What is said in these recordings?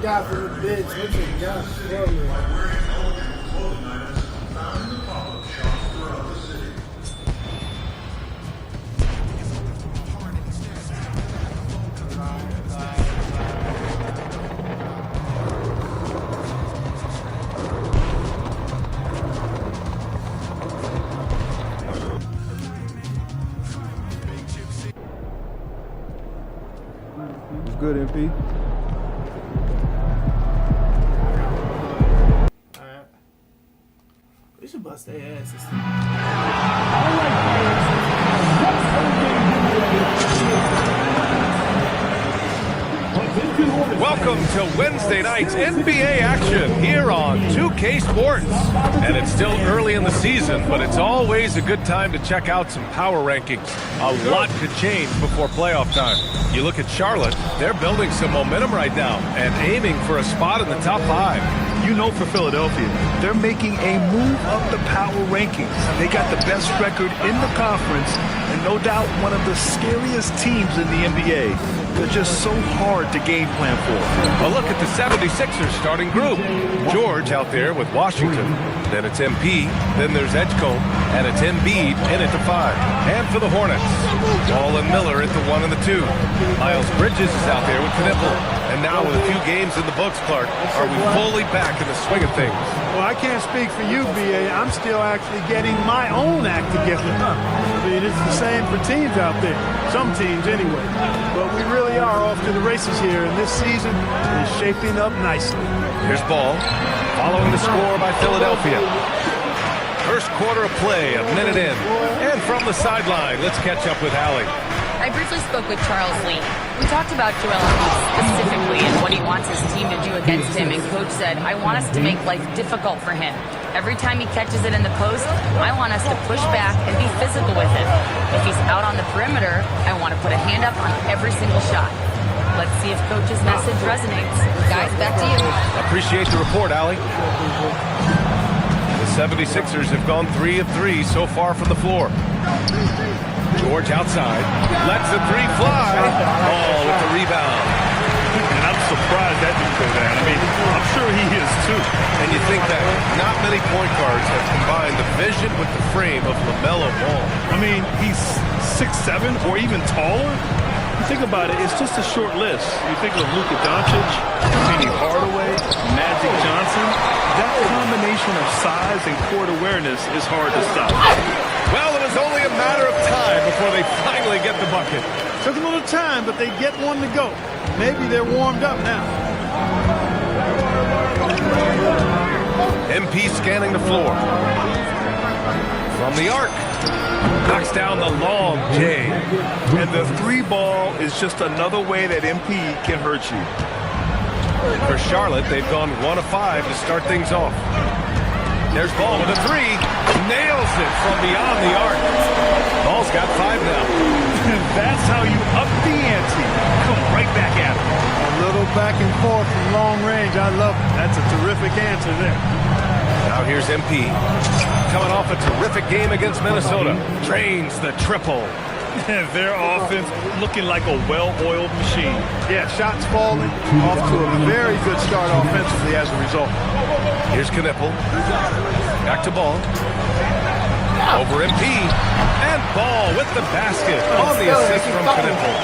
got for the bitch? What you got for me? It's good, MP. Alright. We should bust their asses. Welcome to Wednesday night's NBA action here on 2K Sports. And it's still early in the season, but it's always a good time to check out some power rankings. A lot could change before playoff time. You look at Charlotte, they're building some momentum right now and aiming for a spot in the top 5. You know, for Philadelphia, they're making a move up the power rankings. They got the best record in the conference and no doubt one of the scariest teams in the NBA. They're just so hard to game plan for. A look at the 76ers starting group. George out there with Washington. Then it's MP. Then there's Edgecombe. And it's Embiid in at the 5. And for the Hornets, Wall and Miller at the 1 and the 2. Miles Bridges is out there with Knipple. And now with a few games in the books, Clark, are we fully back in the swing of things? Well, I can't speak for you, B.A. I'm still actually getting my own act together. I mean, it's the same for teams out there. Some teams, anyway. But we really are off to the races here, and this season is shaping up nicely. Here's Ball, following the score by Philadelphia. First quarter of play, a minute in. And from the sideline, let's catch up with Allie. I briefly spoke with Charles Lee. We talked about Joel Embiid specifically and what he wants his team to do against him, and Coach said, I want us to make life difficult for him. Every time he catches it in the post, I want us to push back and be physical with him. If he's out on the perimeter, I want to put a hand up on every single shot. Let's see if Coach's message resonates. Guys, back to you. Appreciate the report, Allie. The 76ers have gone 3 of 3 so far from the floor. George outside, lets the 3 fly. Ball with the rebound. And I'm surprised that didn't go down. I mean, I'm sure he is too. And you think that not many point guards have combined the vision with the frame of LaMelo Ball. I mean, he's 6'7" or even taller. You think about it, it's just a short list. You think of Luka Doncic, Penny Hardaway, Magic Johnson. That combination of size and court awareness is hard to stop. Well, it was only a matter of time before they finally get the bucket. Took a little time, but they get one to go. Maybe they're warmed up now. MP scanning the floor. From the arc. Knocks down the long J. And the 3 ball is just another way that MP can hurt you. For Charlotte, they've gone 1 of 5 to start things off. There's Ball with a 3. Nails it from beyond the arc. Ball's got 5 now. That's how you up the ante. Come right back at it. A little back and forth from long range. I love it. That's a terrific answer there. Now here's MP. Coming off a terrific game against Minnesota. Drains the triple. Their offense looking like a well-oiled machine. Yeah, shots falling. Off to a very good start offensively as a result. Here's Knipple. Back to Ball. Over MP. And Ball with the basket on the assist from Knipple.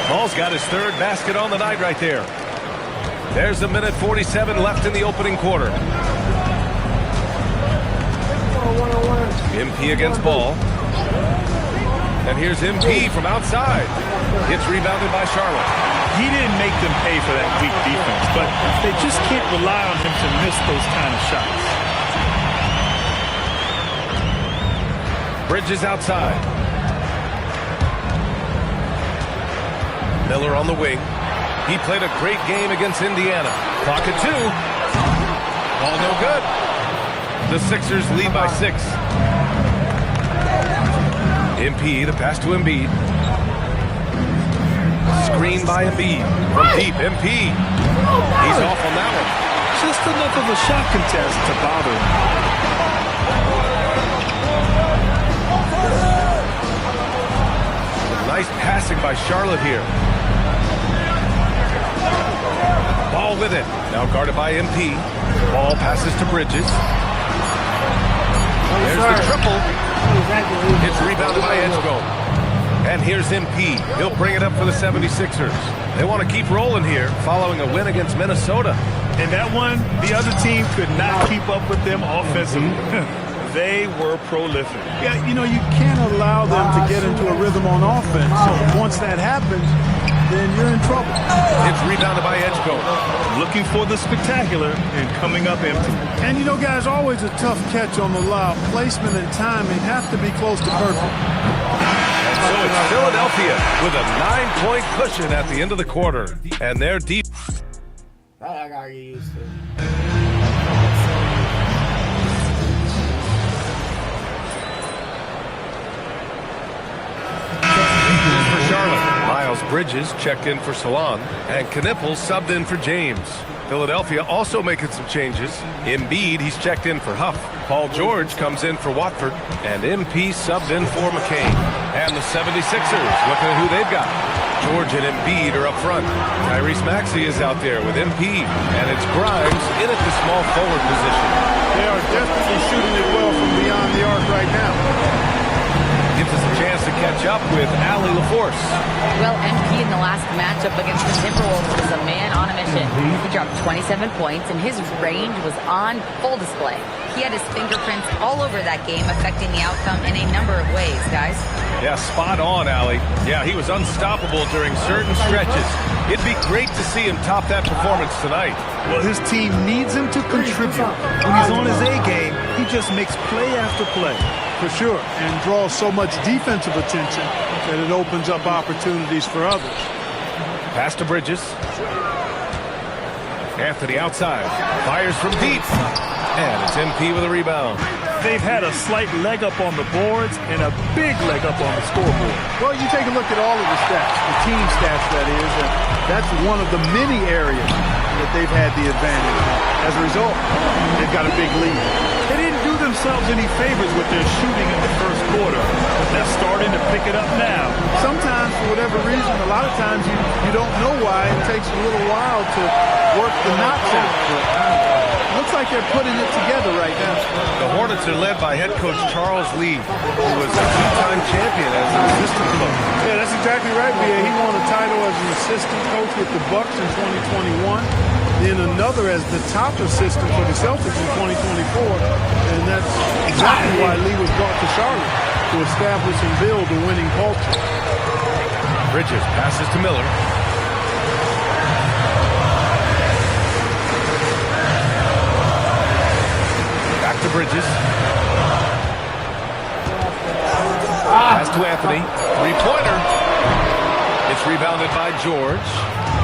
Ball's got his 3rd basket on the night right there. There's a minute 47 left in the opening quarter. MP against Ball. And here's MP from outside. Gets rebounded by Charlotte. He didn't make them pay for that weak defense, but they just can't rely on him to miss those kind of shots. Bridges outside. Miller on the wing. He played a great game against Indiana. Clock at 2. Ball no good. The Sixers lead by 6. MP, the pass to Embiid. Screen by Embiid. From deep, MP. He's off on that one. Just enough of a shot contest to bother him. Nice passing by Charlotte here. Ball with it. Now guarded by MP. Ball passes to Bridges. There's the triple. It's rebounded by Edgecombe. And here's MP. He'll bring it up for the 76ers. They want to keep rolling here following a win against Minnesota. And that one, the other team could not keep up with them offensively. They were prolific. Yeah, you know, you can't allow them to get into a rhythm on offense. So once that happens, then you're in trouble. It's rebounded by Edgecombe. Looking for the spectacular and coming up empty. And you know, guys, always a tough catch on the lob. Placement and timing have to be close to perfect. So it's Philadelphia with a 9-point cushion at the end of the quarter. And they're deep. I gotta get used to it. For Charlotte, Miles Bridges checked in for Salon, and Knippel subbed in for James. Philadelphia also making some changes. Embiid, he's checked in for Huff. Paul George comes in for Watford, and MP subbed in for McCain. And the 76ers, looking at who they've got. George and Embiid are up front. Tyrese Maxey is out there with MP, and it's Grimes in at the small forward position. They are definitely shooting it well from beyond the arc right now. Gives us a chance to catch up with Allie LaForce. Well, MP in the last matchup against the Timberwolves was a man on a mission. He dropped 27 points, and his range was on full display. He had his fingerprints all over that game, affecting the outcome in a number of ways, guys. Yeah, spot on, Allie. Yeah, he was unstoppable during certain stretches. It'd be great to see him top that performance tonight. Well, his team needs him to contribute. When he's on his A game, he just makes play after play. For sure, and draws so much defensive attention that it opens up opportunities for others. Pass to Bridges. Anthony outside. Fires from deep. And it's MP with a rebound. They've had a slight leg up on the boards and a big leg up on the scoreboard. Well, you take a look at all of the stats, the team stats that is, and that's one of the many areas that they've had the advantage. As a result, they've got a big lead. They didn't do themselves any favors with their shooting in the first quarter, but they're starting to pick it up now. Sometimes, for whatever reason, a lot of times you don't know why. It takes a little while to work the knocks out. Looks like they're putting it together right now. The Hornets are led by head coach Charles Lee, who was a two-time champion as an assistant coach. Yeah, that's exactly right, B.A. He won a title as an assistant coach with the Bucks in 2021. Then another as the top assistant for the Celtics in 2024. And that's exactly why Lee was brought to Charlotte, to establish and build a winning culture. Bridges passes to Miller. Back to Bridges. Pass to Anthony. Three-pointer. It's rebounded by George.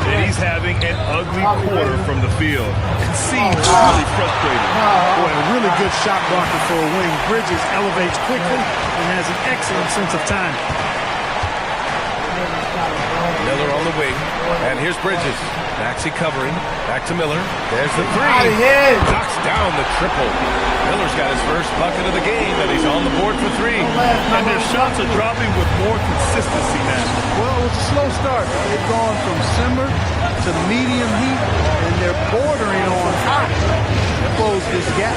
And he's having an ugly quarter from the field. It seems really frustrating. Boy, a really good shot blocker for a wing. Bridges elevates quickly and has an excellent sense of timing. Miller on the wing. And here's Bridges. Maxey covering. Back to Miller. There's the three. Knocks down the triple. Miller's got his first bucket of the game, and he's on the board for three. And their shots are dropping with more consistency now. Well, it was a slow start. They've gone from simmer to medium heat, and they're bordering on hot to close this gap.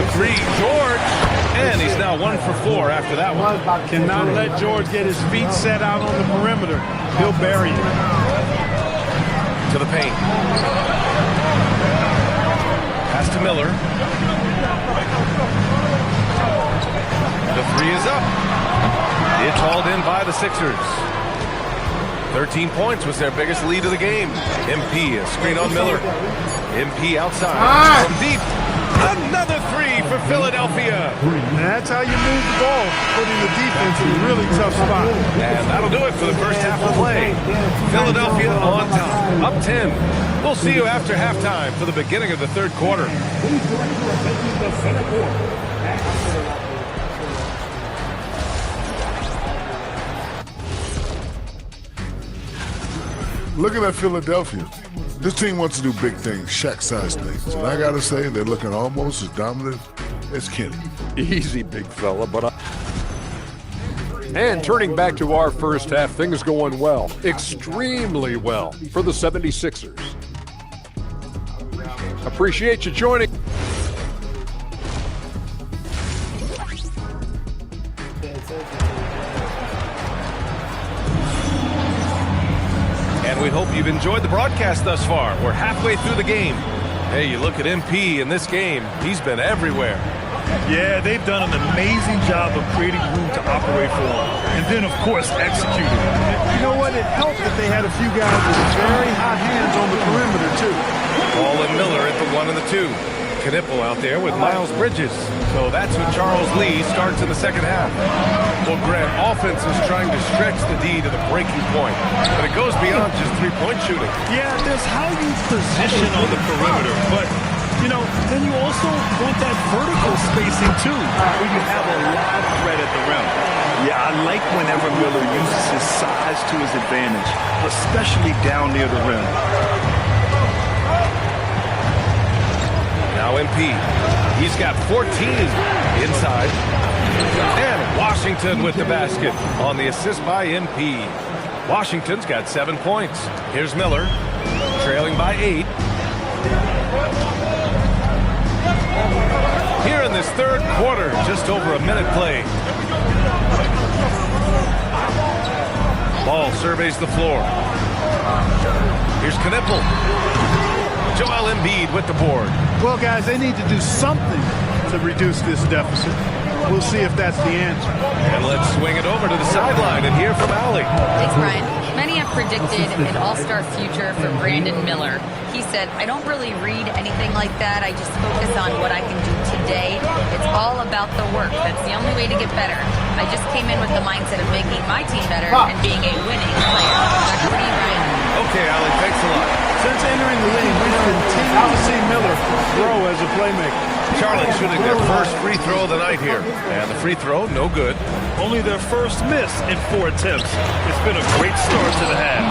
The three, George. And he's now 1 for 4 after that one. Cannot let George get his feet set out on the perimeter. He'll bury it. To the paint. Pass to Miller. The three is up. It's hauled in by the Sixers. 13 points was their biggest lead of the game. MP, a screen on Miller. MP outside. From deep. Another three for Philadelphia. And that's how you move the ball, putting the defense in a really tough spot. And that'll do it for the first half of play. Philadelphia on top, up 10. We'll see you after halftime for the beginning of the third quarter. Looking at Philadelphia, this team wants to do big things, Shaq-sized things. And I got to say, they're looking almost as dominant as Kenny. Easy, big fella, but And turning back to our first half, things going well, extremely well for the 76ers. Appreciate you joining. And we hope you've enjoyed the broadcast thus far. We're halfway through the game. Hey, you look at MP in this game, he's been everywhere. Yeah, they've done an amazing job of creating room to operate for him. And then, of course, executing. You know what? It helped that they had a few guys with very hot hands on the perimeter, too. Ball and Miller at the 1 and the 2. Knipple out there with Miles Bridges. So that's when Charles Lee starts in the second half. Well, Grant, offense is trying to stretch the D to the breaking point, but it goes beyond just three-point shooting. Yeah, there's how you position on the perimeter, but, you know, then you also want that vertical spacing, too, where you have a live threat at the rim. Yeah, I like whenever Miller uses his size to his advantage, especially down near the rim. Now MP, he's got 14 inside. And Washington with the basket on the assist by MP. Washington's got 7 points. Here's Miller, trailing by 8. Here in this third quarter, just over a minute played. Ball surveys the floor. Here's Knipple. Joel Embiid with the board. Well, guys, they need to do something to reduce this deficit. We'll see if that's the answer. And let's swing it over to the sideline and hear from Allie. Thanks, Brian. Many have predicted an all-star future for Brandon Miller. He said, I don't really read anything like that. I just focus on what I can do today. It's all about the work. That's the only way to get better. I just came in with the mindset of making my team better and being a winning player. Back over to you, Brian. Okay, Allie, thanks a lot. Since entering the league, we've continued to see Miller grow as a playmaker. Charlotte shooting their first free throw of the night here. And the free throw, no good. Only their first miss in 4 attempts. It's been a great start to the half.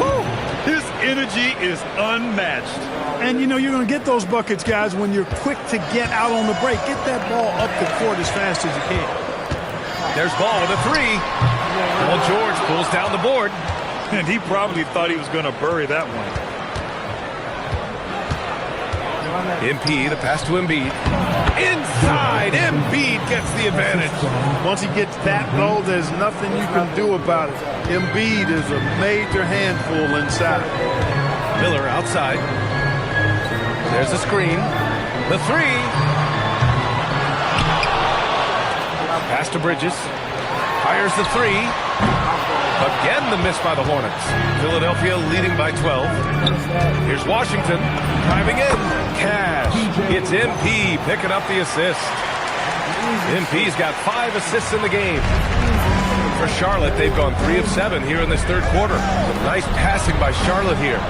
Woo! His energy is unmatched. And, you know, you're going to get those buckets, guys, when you're quick to get out on the break. Get that ball up the court as fast as you can. There's Ball with a 3. Well, George pulls down the board. And he probably thought he was going to bury that one. MP, the pass to Embiid. Inside, Embiid gets the advantage. Once he gets that low, there's nothing you can do about it. Embiid is a major handful inside. Miller outside. There's the screen. The 3. Pass to Bridges. Fires the 3. Again, the miss by the Hornets. Philadelphia leading by 12. Here's Washington driving in. Cash. It's MP picking up the assist. MP's got 5 assists in the game. For Charlotte, they've gone 3 of 7 here in this third quarter. Some nice passing by Charlotte here.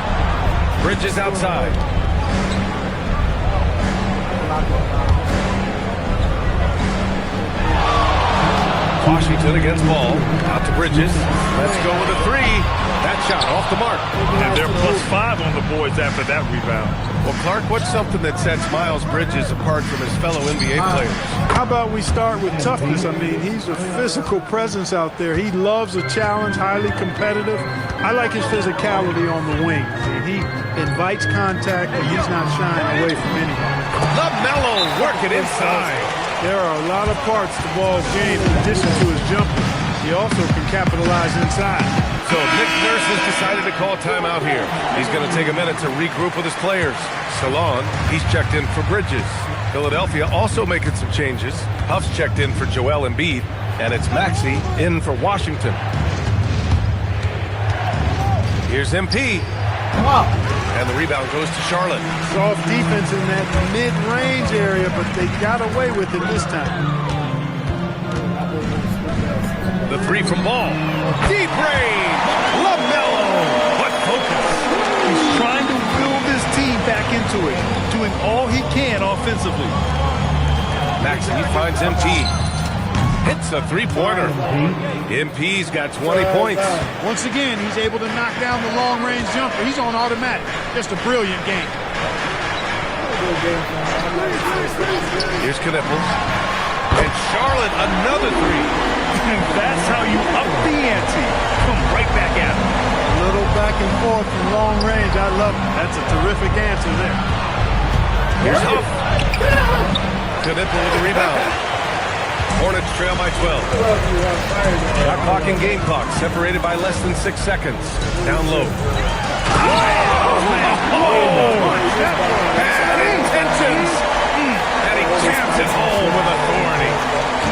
Bridges outside. Washington against Ball. Out to Bridges. Let's go with a 3. That shot off the mark. And they're +5 on the boards after that rebound. Well, Clark, what's something that sets Miles Bridges apart from his fellow NBA players? How about we start with toughness? I mean, he's a physical presence out there. He loves a challenge, highly competitive. I like his physicality on the wing. I mean, he invites contact, and he's not shying away from anyone. LaMelo working inside. There are a lot of parts to Ball's game in addition to his jumper. He also can capitalize inside. So Nick Nurse has decided to call timeout here. He's going to take a minute to regroup with his players. Salon, he's checked in for Bridges. Philadelphia also making some changes. Huff's checked in for Joel Embiid. And it's Maxey in for Washington. Here's MP. And the rebound goes to Charlotte. Soft defense in that mid-range area, but they got away with it this time. The 3 from Ball. Deep range. LaMelo. What focus. He's trying to will this team back into it, doing all he can offensively. Maxey finds MP. Hits a 3-pointer. MP's got 20 points. Once again, he's able to knock down the long-range jumper. He's on automatic. Just a brilliant game. Here's Knipple. And Charlotte another three. And that's how you up the ante. Come right back at him. A little back and forth from long range. I love it. That's a terrific answer there. Here's Huff. Knipple with the rebound. Hornets trail by 12. Shot clock and game clock separated by less than 6 seconds. Down low. Bad intentions. And he jams it home with authority.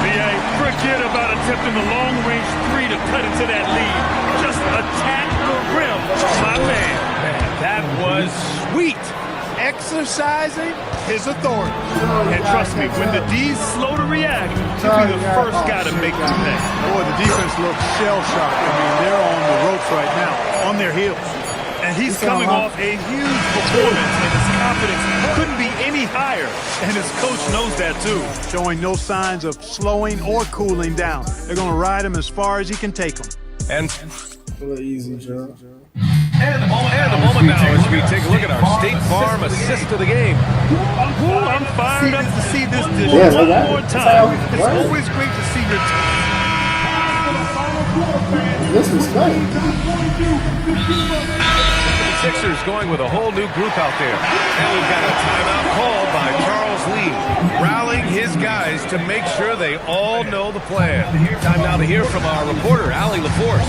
B.A., forget about attempting the long-range three to cut into that lead. Just attack the rim, my man. That was sweet. Exercising his authority. And trust me, when the D's slow to react, he'll be the first guy to make the pay. Boy, the defense looks shell-shocked. I mean, they're on the ropes right now, on their heels. And he's coming off a huge performance, and his confidence couldn't be any higher. And his coach knows that, too. Showing no signs of slowing or cooling down. They're going to ride him as far as he can take him. And Easy, Joe. And a moment now as we take a look at our State Farm assist of the game. Ooh, I'm fired up to see this dish one more time. It's always great to see your team. This is great. The Sixers going with a whole new group out there. And we've got a timeout called by Charles Lee, rallying his guys to make sure they all know the plan. Time now to hear from our reporter, Allie LaForce.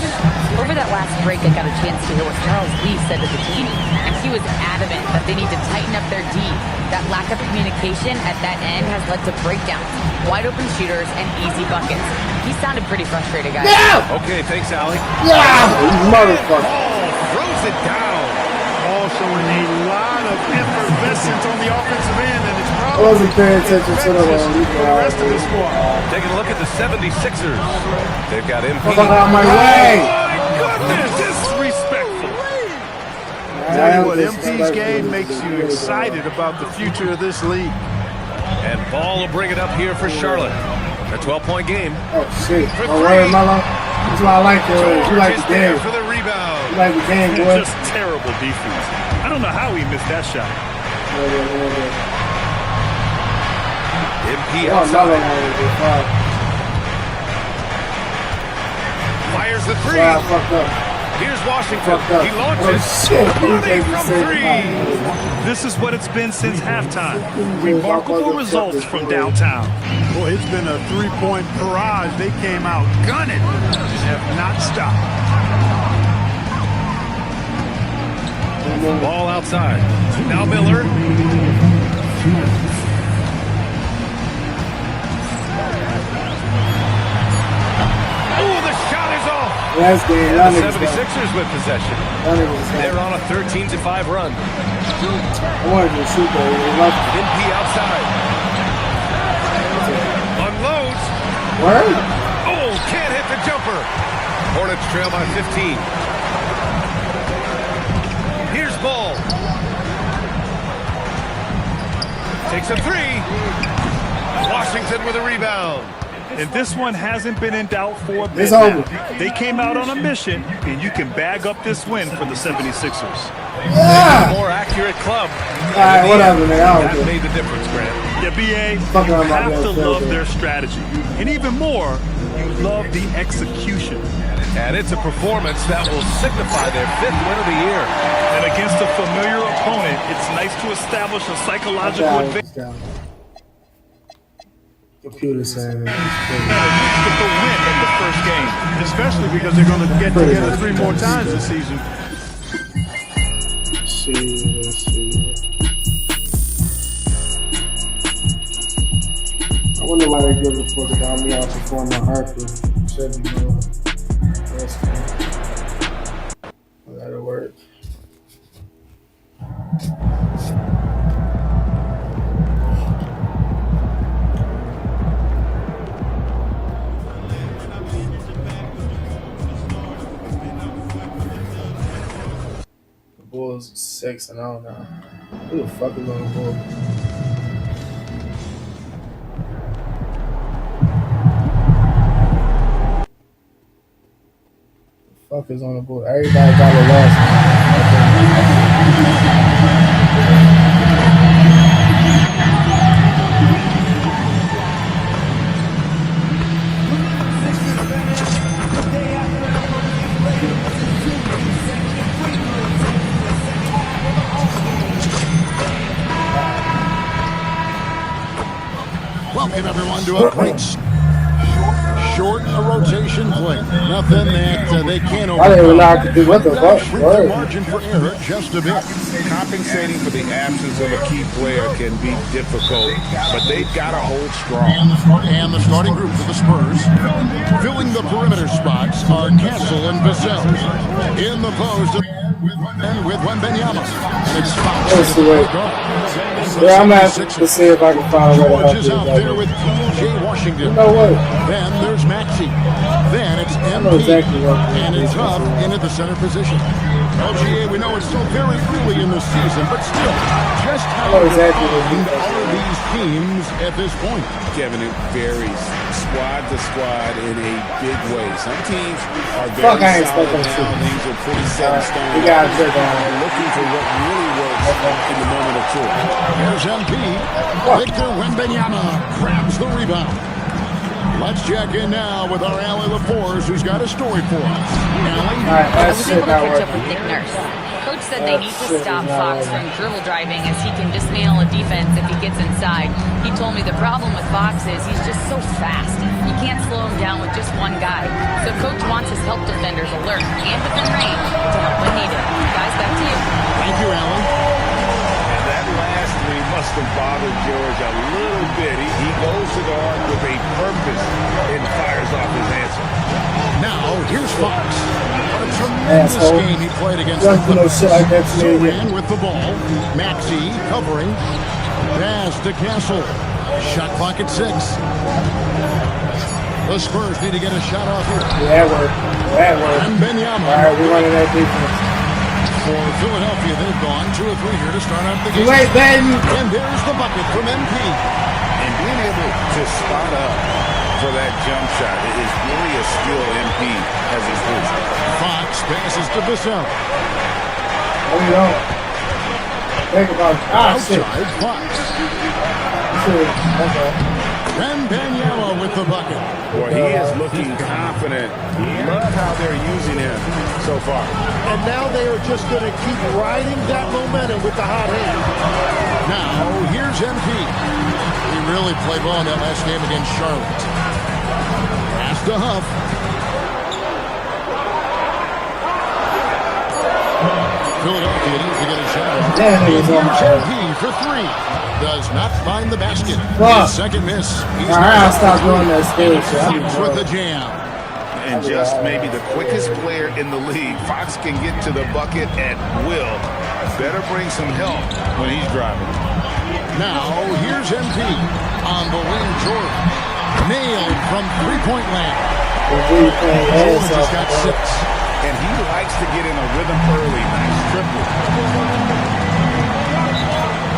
Over that last break, I got a chance to hear what Charles Lee said to the team, and he was adamant that they need to tighten up their D. That lack of communication at that end has led to breakdowns, wide open shooters, and easy buckets. He sounded pretty frustrated, guys. Yeah! Okay, thanks, Allie. Yeah! Motherfucker. Ball throws it down. All showing a lot of effervescence on the offensive end, and it's I probably wasn't paying attention to the rest of the squad. Taking a look at the 76ers. They've got MP. Fuck out my way! Goodness, disrespectful. I tell you what, MP's game makes you excited about the future of this league. And Ball will bring it up here for Charlotte. A 12-point game. Oh, shit. Don't worry, Mello. That's why I like it. You like the game. For the rebound. You like the game, boy. Just terrible defense. I don't know how he missed that shot. MP Oh, outside. Mello. Fires the three. Yeah, I fucked up. Here's Washington. Fucked up. He launches. Oh, shit. Money from three. This is what it's been since halftime. Remarkable results from downtown. Boy, it's been a three-point barrage. They came out gunning. Just have not stopped. Ball outside. Now Miller. Oh, the shot is off. Last game, And y'all the niggas 76ers with possession. They're on a 13-5 run. I wanted to shoot, though. He left. MP outside. Unloads. Word? Oh, can't hit the jumper. Hornets trail by 15. Here's Ball. Takes a three. Washington with a rebound. And this one hasn't been in doubt for a bit It's now. over. They came out on a mission, and you can bag up this win for the 76ers. Yeah! More accurate club. All right, whatever, man. I don't That care. made the difference, Grant. Yeah, BA, Fuck you around my have to damn love field, their strategy. And even more, you love the execution. And it's a performance that will signify their 5th win of the year. And against a familiar opponent, it's nice to establish a psychological advantage. Computer saying With the win in the first game. Especially because they're going to get together 3 more times this season. Let's see. I wonder why they give a fuck about me outperforming Harper. Should be more. That'll work. The Bulls 6-0 now. Who the fuck is on the Bulls? Fuck is on the board. Everybody got a loss. welcome everyone to a great short rotation play. Nothing that they can't I didn't even know I overcome. could do what the fuck. Shrink the margin for error just a bit. Compensating for the absence of a key player can be difficult, but they've got to hold strong. And the starting group for the Spurs, filling the perimeter spots, are Castle and Vassell. In the post, and with Wembanyama. And it's Fox. That's the way. Yeah, I'm going to see if I can find a way to help George is you. out there with P.J. Washington. You know what? Then there's Maxey. Then it's know MP. exactly what And it it's is. Huff into the center position. LGA, we know it's still very early in the season, but still, just how know exactly what it behind is. are these teams at this point? Kevin, it varies squad to squad in a big way. Some teams are Fuck, I very ain't solid expecting now. to. Things are pretty set in stone. You gotta check out. They're looking for what really works in the moment of truth. There's MP. Victor Wembanyama grabs the rebound. Let's check in now with our Allie LaForce, who's got a story for us. Allie? Alright, I that was shit able to not catch up working. with Nick Nurse. Coach said they need to shit stop is not Fox working. from dribble driving as he can dismantle a defense if he gets inside. He told me the problem with Fox is he's just so fast. You can't slow him down with just one guy. So Coach wants his help defenders alert and within range to help when needed. Guys, back to you. Thank you, Allie. And that last three must have bothered George a little bit. He goes to the arc with a purpose and fires off his answer. Now, here's Fox. What a tremendous Asshole. game he played against Don't the do no shit like that to me again. Soran with the ball. Maxey covering. Pass to Castle. Shot clock at 6. The Spurs need to get a shot off here. Yeah, that worked. That worked. And Benyama. Alright, we're running that defense. For Philadelphia, they've gone 2 of 3 here to start out the game. Wait, baby! And there's the bucket from MP. And being able to spot up for that jump shot is really a skill MP has improved. Fox passes to Vassell. No, you don't. Think about it. Ah, shit. Outside, Fox. Shit. Okay. Wembanyama with the bucket. Boy, he is looking confident. Love how they're using him so far. And now they are just going to keep riding that momentum with the hot hand. Now, here's MP. He really played well in that last game against Charlotte. Pass to Huff. Philadelphia needs to get a shot. Damn, he was on my Here's MP for 3. Does not find the basket. Fuck. His second miss. He's Alright, I'll stop doing that stage shit. I'll be Fox with the broke. jam. And just maybe the quickest player in the league. Fox can get to the bucket at will. Better bring some help when he's driving. Now, here's MP on the wing. Jordan nailed from three-point land. We're playing Jordan ass just off, got bro. 6. And he likes to get in a rhythm early. Nice triple.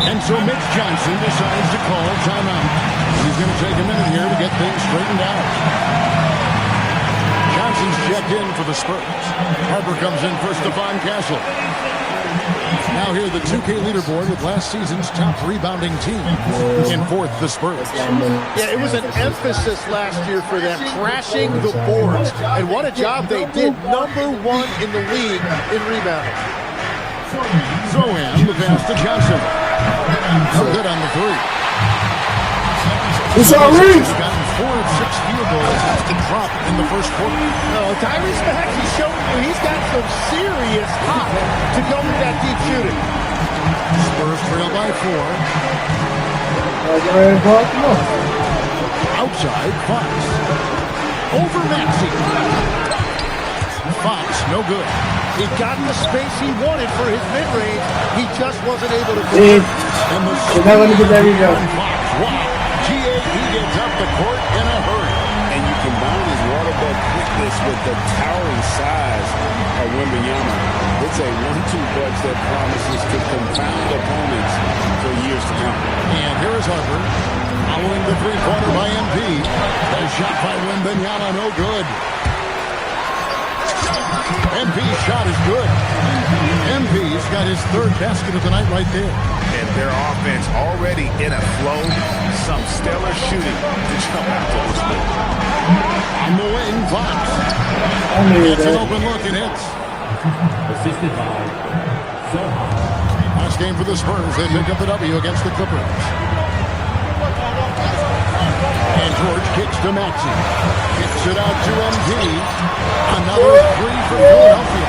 And so Mitch Johnson decides to call timeout. He's going to take a minute here to get things straightened out. Johnson's checked in for the Spurs. Harper comes in for Stephon Castle. Now here the 2K leaderboard with last season's top rebounding team. In 4th, the Spurs. Yeah, it was an emphasis last year for them, crashing the boards. And what a job they did. #1 in the league in rebounding. Throw in the pass to Johnson. No good on the 3. It's all He's reach! gotten 4 of 6 field goals since the drop in the first quarter. No, Tyrese Maxey showing you he's got some serious hop to go with that deep shooting. Spurs trail by 4. Get ready to talk? Come on. Outside, Fox. Over Maxey. Fox, no good. He got the space he wanted for his mid-range. He just wasn't able to See? And the So now let me get that rebound. Fox. Wow. He gets up the court in a hurry. And you combine his water bug quickness with the towering size of Wembanyama. It's a 1-2 punch that promises to confound opponents for years to come. And here is Harper. Following the three-pointer by MP. The shot by Wembanyama, no good. MP's shot is good. MP's got his 3rd basket of the night right there. And their offense already in a flow. Some stellar shooting to jump out to this league. On the wing, Fox. I needed Gets an that. open look and hits. Last game for the Spurs. They pick up the W against the Clippers. And George kicks to Maxey. Kicks it out to MP. Another three for Philadelphia.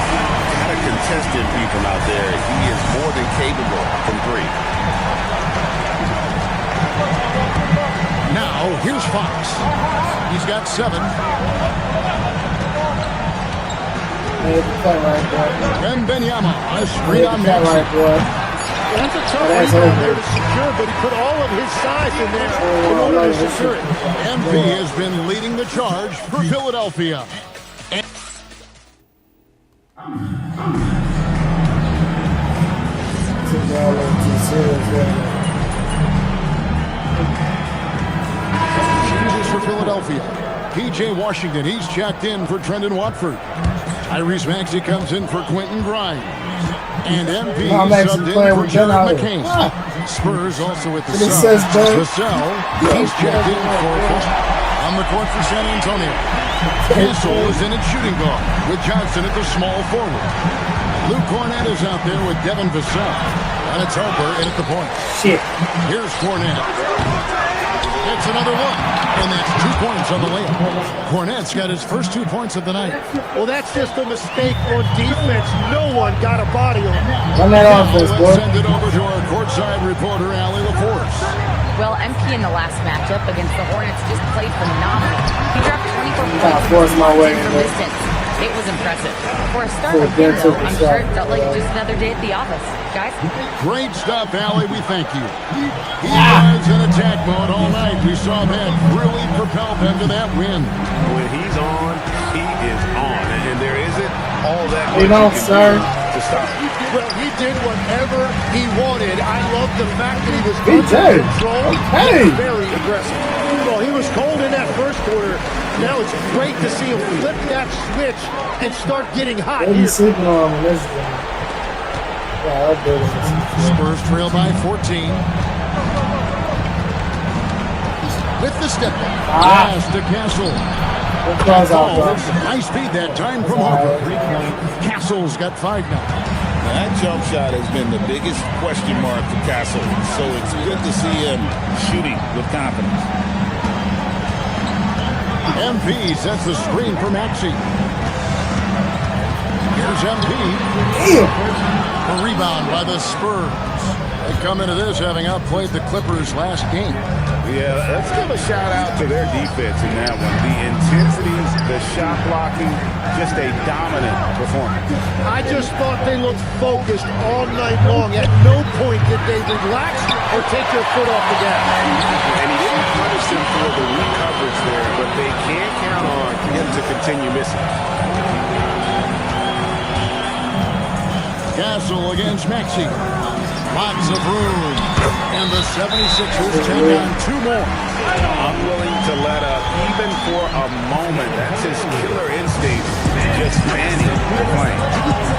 Got a contested MP from out there. He is more than capable from three. Now, here's Fox. He's got 7. Wembanyama, a screen on Maxey. That's a tough rebound there to secure, but he put all of his size in there in order to secure it. MP has been leading the charge for Philadelphia. Changes for Philadelphia. P.J. Washington, he's checked in for Trendon Watford. Tyrese Maxey comes in for Quentin Grimes. And MP subbed in for Jared McCain. Spurs also with the sub. Vassell, he's checked in for on the court for San Antonio. Castle is in at shooting guard with Johnson at the small forward. Luke Cornett is out there with Devin Vassell. And it's Harper in at the point. Here's Cornett. It's another one. And that's 2 points on the layup. Cornett's got his first 2 points of the night. Well, that's just a mistake on defense. No one got a body on him. Run that offense, boy. Let's send it over to our courtside reporter, Allie LaForce. Well, MP in the last matchup against the Hornets just played phenomenal. He dropped 24 points force my way from distance. It was impressive. For a start like him, though, I'm sure it felt like just another day at the office. Guys? Great stuff, Allie. We thank you. He was in attack mode all night. We saw that really propel them to that win. When he's on, he is on. And there isn't all that You know, sir. to stop. Well, he did whatever he wanted. I love the fact that he was BJ. under control. Hey. He was very aggressive. Well, he was cold in that first quarter. Now it's great to see him flip that switch and start getting hot They be here. sleeping on him this game. Yeah, that dude. Spurs trail by 14. With the step back. Pass to Castle. Nice speed that time from Harper. Castle's got 5 now. That jump shot has been the biggest question mark for Castle, so it's good to see him shooting with confidence. MP sets the screen for Maxey. Here's MP. A rebound by the Spurs. They come into this having outplayed the Clippers last game. Yeah, let's give a shout out to their defense in that one. The intensity, the shot blocking, just a dominant performance. I just thought they looked focused all night long. At no point did they relax or take their foot off the gas. And he didn't punish them for the weak coverage there, but they can't count on him to continue missing. Castle against Maxey. Lots of room. And the 76ers take on 2 more. Unwilling to let up even for a moment. That's his killer instinct. Just manning the plane.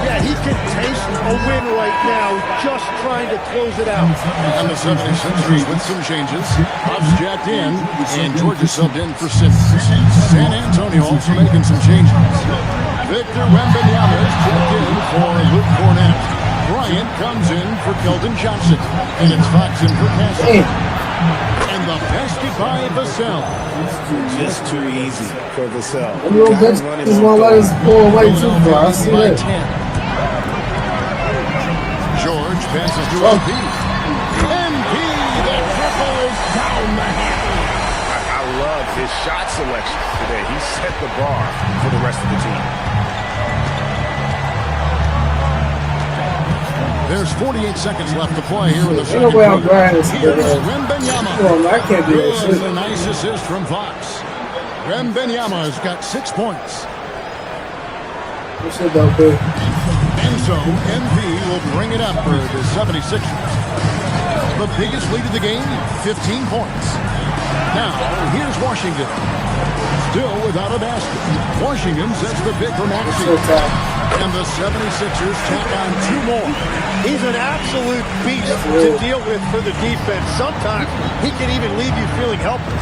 Yeah, he can taste a win right now, just trying to close it out. And the 76ers with some changes. Hobbs jacked in, and Georgia subbed in for Simmons. San Antonio also making some changes. Victor Wembanyama is checked in for Luke Cornett. Bryant comes in for Keldon Johnson. And it's Fox in for Castle. And the basket by Vassell. Just too easy for Vassell. He's gonna let us pull away too far. I see that. George passes to MP. MP, the triple is down the handle. I love his shot selection today. He set the bar for the rest of the team. There's 48 seconds left to play here in the Ain't second no way I'm quarter. grabbing this. Here's Wembanyama. Come on, I can't do that Good, shit. a nice assist from Fox. Wembanyama has got 6 points. This shit don't big. And so MP will bring it up for the 76ers. The biggest lead of the game, 15 points. Now, here's Washington. Still without a basket. Washington sets the pick for Maxey. And the 76ers tack on 2 more. He's an absolute beast to deal with for the defense. Sometimes he can even leave you feeling helpless.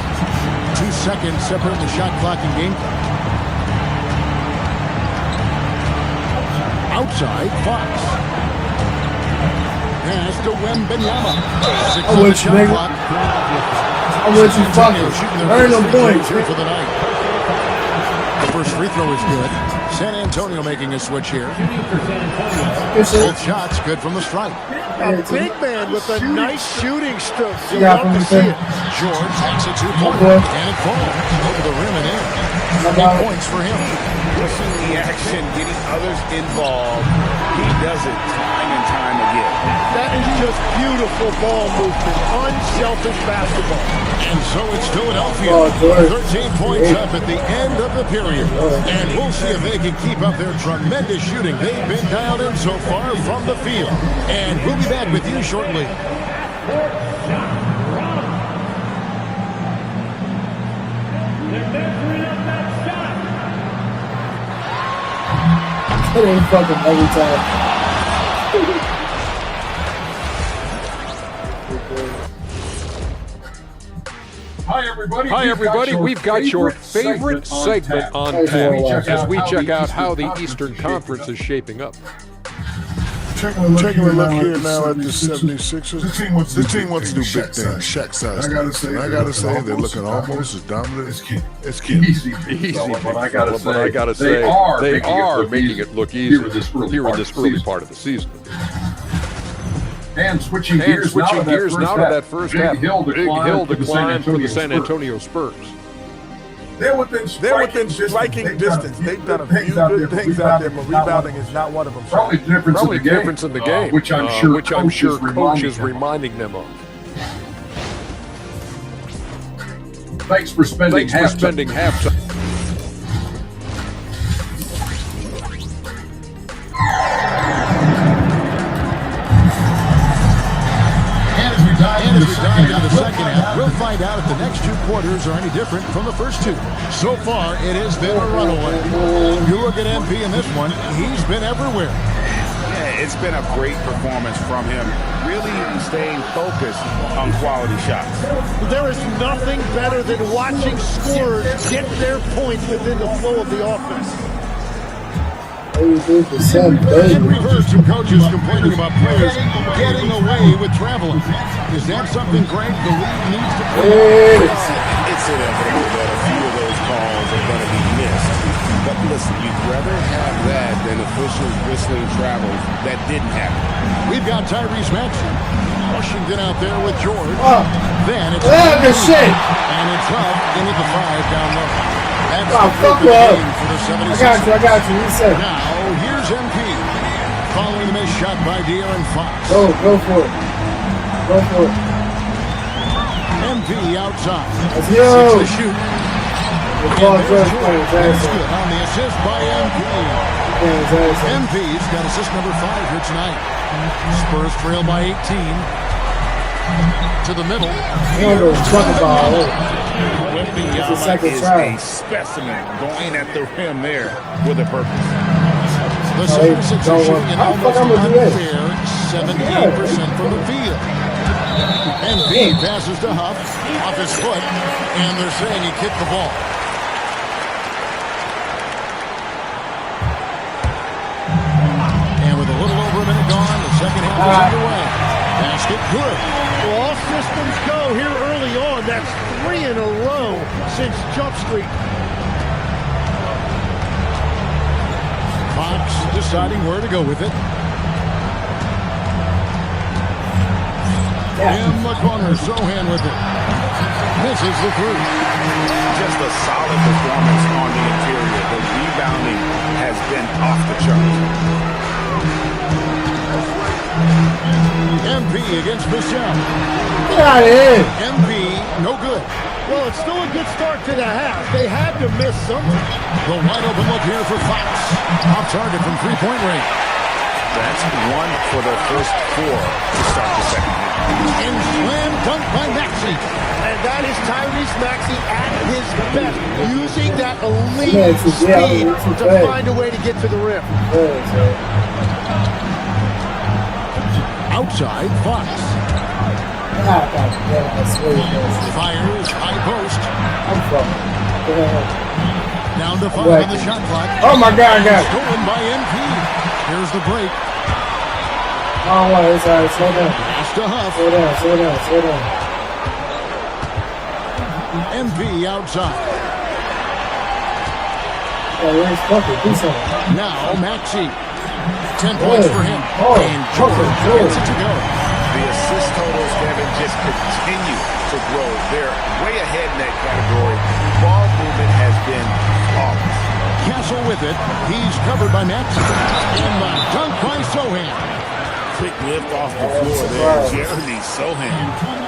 2 seconds separate the shot clock and game clock. Outside, Fox. Pass to Wembanyama. 6 on the shot clock. I'm with you, fucking. Earn them points. For the night. The first free throw is good. San Antonio making a switch here. Both shots good from the stripe. A big man with a nice shooting stroke. You Yeah, love to from see the it. George takes a two-pointer, and it falls over the rim and in. 8 points for him. Pushing the action, getting others involved. He does it time and time again. That is just beautiful ball movement, unselfish basketball. And so it's Philadelphia. Oh, George. 13 points up at the end of the period. And we'll see if they can keep up their tremendous shooting they've been dialed in so far from the field. And we'll be back with you shortly. It ain't fucking every time. Hi, everybody. We've got your favorite segment on tap as we check out how the Eastern Conference is shaping up. Taking a look here now at the 76ers. The team wants to do big things, Shaq size. And I gotta say, they're looking almost as dominant as Kim. Easy, but I gotta say, they are making it look easy here in this early part of the season. And switching gears now to that first half. Big hill decline for the San Antonio Spurs. They're within striking distance. They've done a few good things out there, but rebounding is not one of them. Probably the difference in the game, which I'm sure coach is reminding them of. Thanks for spending half time. And as we dive into the second half, we'll find out if the next 2 quarters are any different from the first 2. So far, it has been a runaway. You look at MP in this one, he's been everywhere. Yeah, it's been a great performance from him. Really staying focused on quality shots. There is nothing better than watching scorers get their points within the flow of the offense. 83%, And we've heard some coaches complaining about players getting away with traveling. Is that something, Greg, the league needs to play? It's inevitable that a few of those calls are going to be missed. But listen, you'd rather have that than officials whistling travels that didn't happen. We've got Tyrese Maxey. Washington out there with George. Then it's good shit. And it's up into the 5 down low. That's fuck up. For the 76ers. I got you. Reset. Now, here's MP. Following the missed shot by De'Aaron Fox. Go for it. MP outside. Let's go. 6 to shoot. That's good On the assist by MP. MP's got assist number 5 here tonight. Spurs trail by 18. To the middle. Wembanyama is a specimen going at the rim there with a purpose. The 76ers shooting an almost unfair 78% from the field. MP passes to Huff off his foot, and they're saying he kicked the ball. And with a little over a minute gone, the second half is underway. Basket good. Well, all systems go here early on. That's 3 in a row since Jump Street. Fox deciding where to go with it. In the corner, Sohan with it. Misses the 3. Just a solid performance on the interior. The rebounding has been off the charts. MP against Michelle. Get out of here. MP, no good. Well, it's still a good start to the half. They had to miss something. The wide open look here for Fox. Off target from 3-point range. That's 1 for the first 4 to start the second half. And slam dunk by Maxey. And that is Tyrese Maxey at his best, using that elite speed to find a way to get to the rim. Outside, Fox. Fires, high post. Down to 5 on the shot clock. Oh my God, Stolen by MP. Here's the break. Oh, it's all right. Slow down. Pass to Huff. Slow down. MP outside. Now Maxey. 10 points for him. And George gets it to go. The assist totals, Kevin, just continue to grow. They're way ahead in that category. Ball movement has been flawless. Castle with it. He's covered by Maxey. And the dunk by Sohan. Quick lift off the floor there. Jeremy Sohan.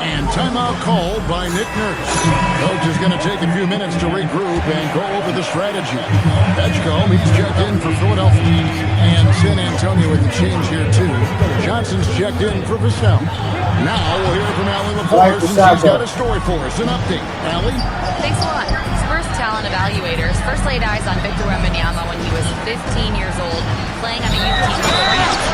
And timeout called by Nick Nurse. Coach is going to take a few minutes to regroup and go over the strategy. Edgecombe, he's checked in for Philadelphia. And San Antonio with the change here, too. Johnson's checked in for Vassell. Now we'll hear from Allie LaForce, since he's got a story for us. An update. Allie? Thanks a lot. Spurs talent evaluators first laid eyes on Victor Wembanyama when he was 15 years old, playing on a youth team for the Rams.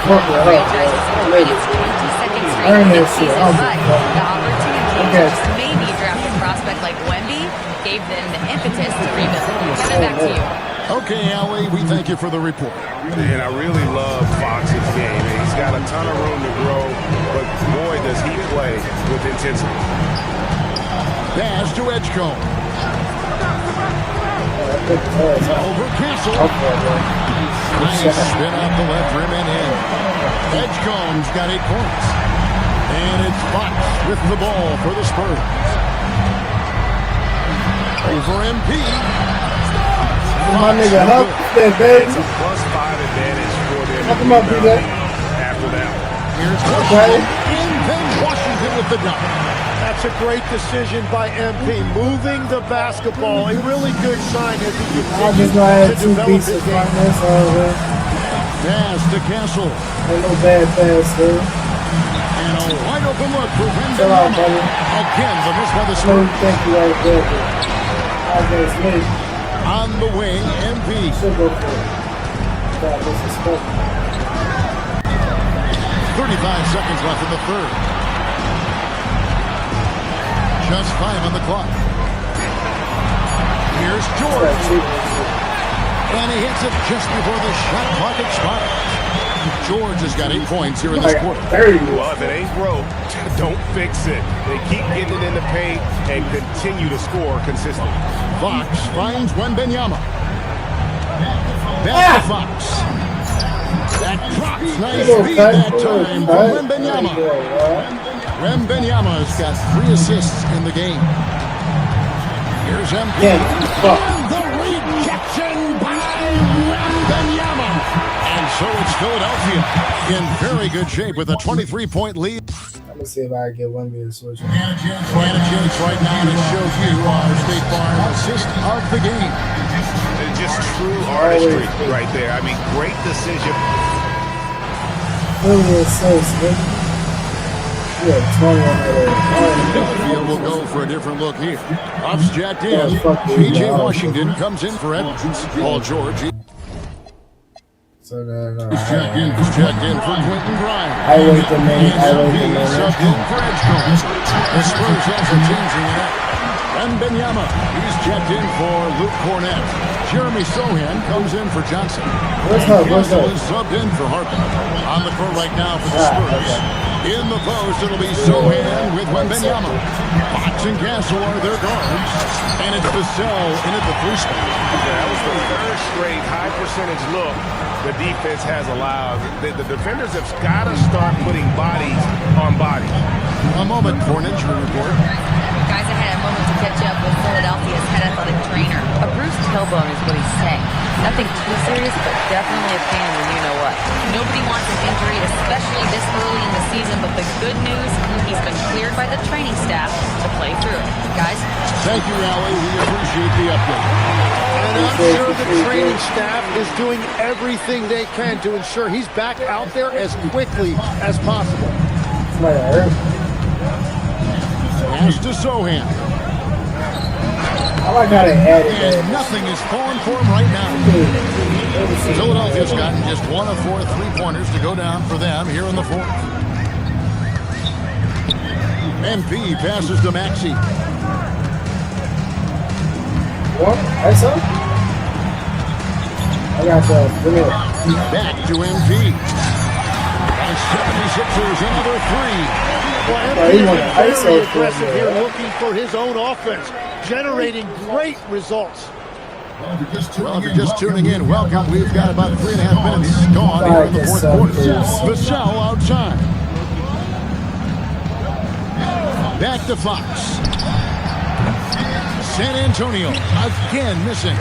That franchise has completed its 22nd straight hit season, but the opportunity to just maybe draft a prospect like Wemby gave them the impetus to rebuild. Kevin, back to you. Okay, Allie, we thank you for the report. And I really love Fox's game. He's got a ton of room to grow, but boy, does he play with intensity. Pass to Edgecombe. Over Castle. Nice spin off the left rim and in. Edgecombe's got 8 points. And it's Fox with the ball for the Spurs. Over MP. My nigga, help that, baby. It's a +5 advantage for them. Help him up, DJ. After that. Here's Washington. And then Washington with the dunk. That's a great decision by MP. Moving the basketball. A really good sign as he I just know I had 2 pieces of finance over. Pass to Castle. Ain't no bad pass, sir. And a wide open look for Chill out, buddy. Again, the miss by the Slow, Spurs. thank you right there. I guess me. On the wing, MP. Should go for it. God, this is fun. 35 seconds left in the third. Just 5 on the clock. Here's George. And he hits it just before the shot clock expires. George has got 8 points here in this quarter. Well, if it ain't broke, don't fix it. They keep getting it in the paint and continue to score consistently. Fox finds Wembanyama. Back to Fox. That drops. Nice speed that time from Wembanyama. Wembanyama's got 3 assists in the game. Here's MP. And the rejection by Wembanyama. And so it's Philadelphia in very good shape with a 23-point lead. Let me see if I can get Wemby to switch. And a chance right now to show you our State Farm assist of the game. It's just true artistry right there. I mean, great decision. Really assists, man. Yeah, 20 on that. Philadelphia will go for a different look here. Ups jacked in. P.J. Washington comes in for Edmonds. Paul George. So no. He's checked in for Quentin Grimes. I wait the man. Subbed in for Edgecombe. The Spurs also changing it up. Wembanyama. He's checked in for Luke Cornett. Jeremy Sohan comes in for Johnson. Russell is subbed in for Harper. On the court right now for the Spurs. In the post, it'll be Sohan with Wembanyama. Fox and Castle are their guards. And it's Vassell in at the 3 spot. That was the third straight high percentage look the defense has allowed. The defenders have got to start putting bodies on bodies. A moment for an injury report. Guys, I had a moment to catch up with Philadelphia's head athletic trainer. A bruised tailbone is what he's saying. Nothing too serious, but definitely a pain when you know what. Nobody wants an injury, especially this early in the season, but the good news, he's been cleared by the training staff to play through it. Guys? Thank you, Allie. We appreciate the update. And I'm sure the training staff is doing everything they can to ensure he's back out there as quickly as possible. Pass to Sohan. I like how they added that. And nothing is falling for him right now. Philadelphia's gotten just 1 of 4 3-pointers to go down for them here in the fourth. MP passes to Maxey. What? That's up? I got that. Bring it. Back to MP. 76ers another three. Well, MP is very aggressive here, looking for his own offense, generating great results. Well, if you're just tuning in, welcome. We've got about 3.5 minutes gone here in the fourth quarter. Vassell outside. Back to Fox. San Antonio again missing.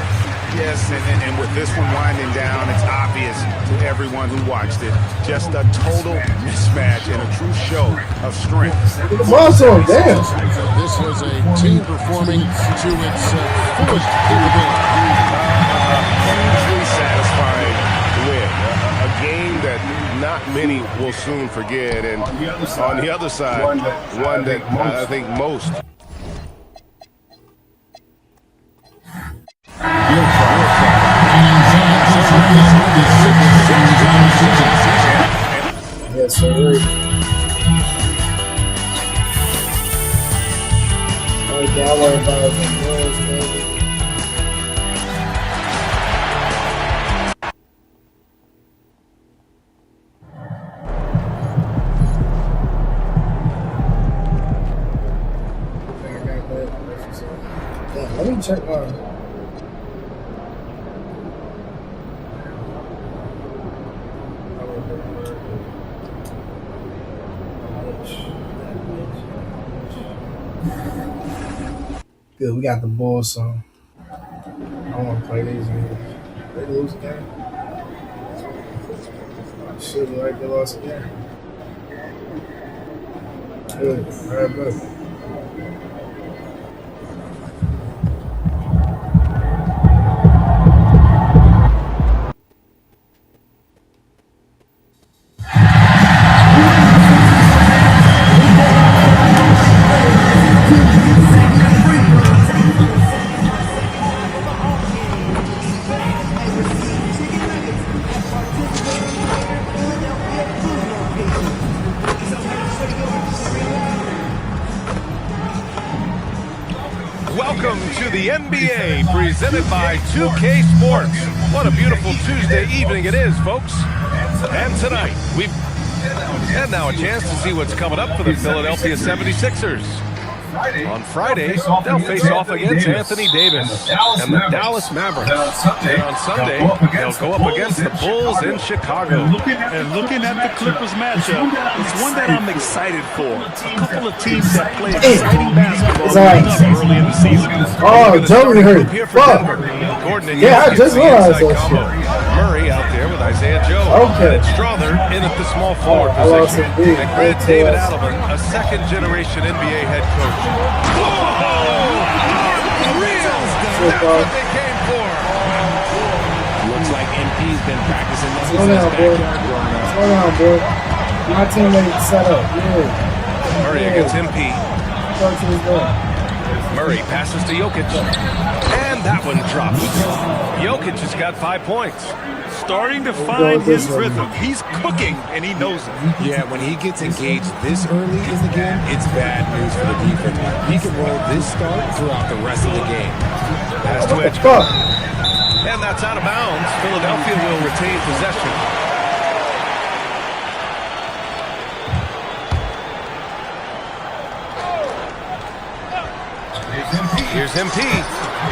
Yes, and with this one winding down, it's obvious to everyone who watched it. Just a total mismatch and a true show of strength. Awesome, damn. This was a team performing to its fullest capability. Hugely satisfying win. A game that not many will soon forget, and on the other side, one that I think most. Yes, sir. That way about let me check my. Good, we got the Bulls, so I don't want to play these games. They lose again. Should be like they lost again. Good, very good. Welcome to the NBA, presented by 2K Sports. What a beautiful Tuesday evening it is, folks. And tonight, and now a chance to see what's coming up for the Philadelphia 76ers. On Friday, they'll face off against Anthony Davis and the Dallas Mavericks. And on Sunday, they'll go up against the Bulls in Chicago. And looking at the Clippers matchup, it's one that I'm excited for. A couple of teams that play exciting basketball early in the season. Oh, Joey hurt. Fuck. Yeah, I just realized that shit. Murray out there with Isaiah Joe. Okay. And Strother in at the small forward position. And Grant David Adelman, a second-generation NBA head coach. That's what they came for. Looks like MP's been practicing this. Slow down, boy. Slow down, boy. My teammate set up. Yeah. Murray against MP. Murray passes to Jokic. And that one drops. Jokic has got 5 points. Starting to find his rhythm. He's cooking, and he knows it. Yeah, when he gets engaged this early in the game, it's bad news for the defense. He can roll this start throughout the rest of the game. Pass to Edge. And that's out of bounds. Philadelphia will retain possession. Here's MP.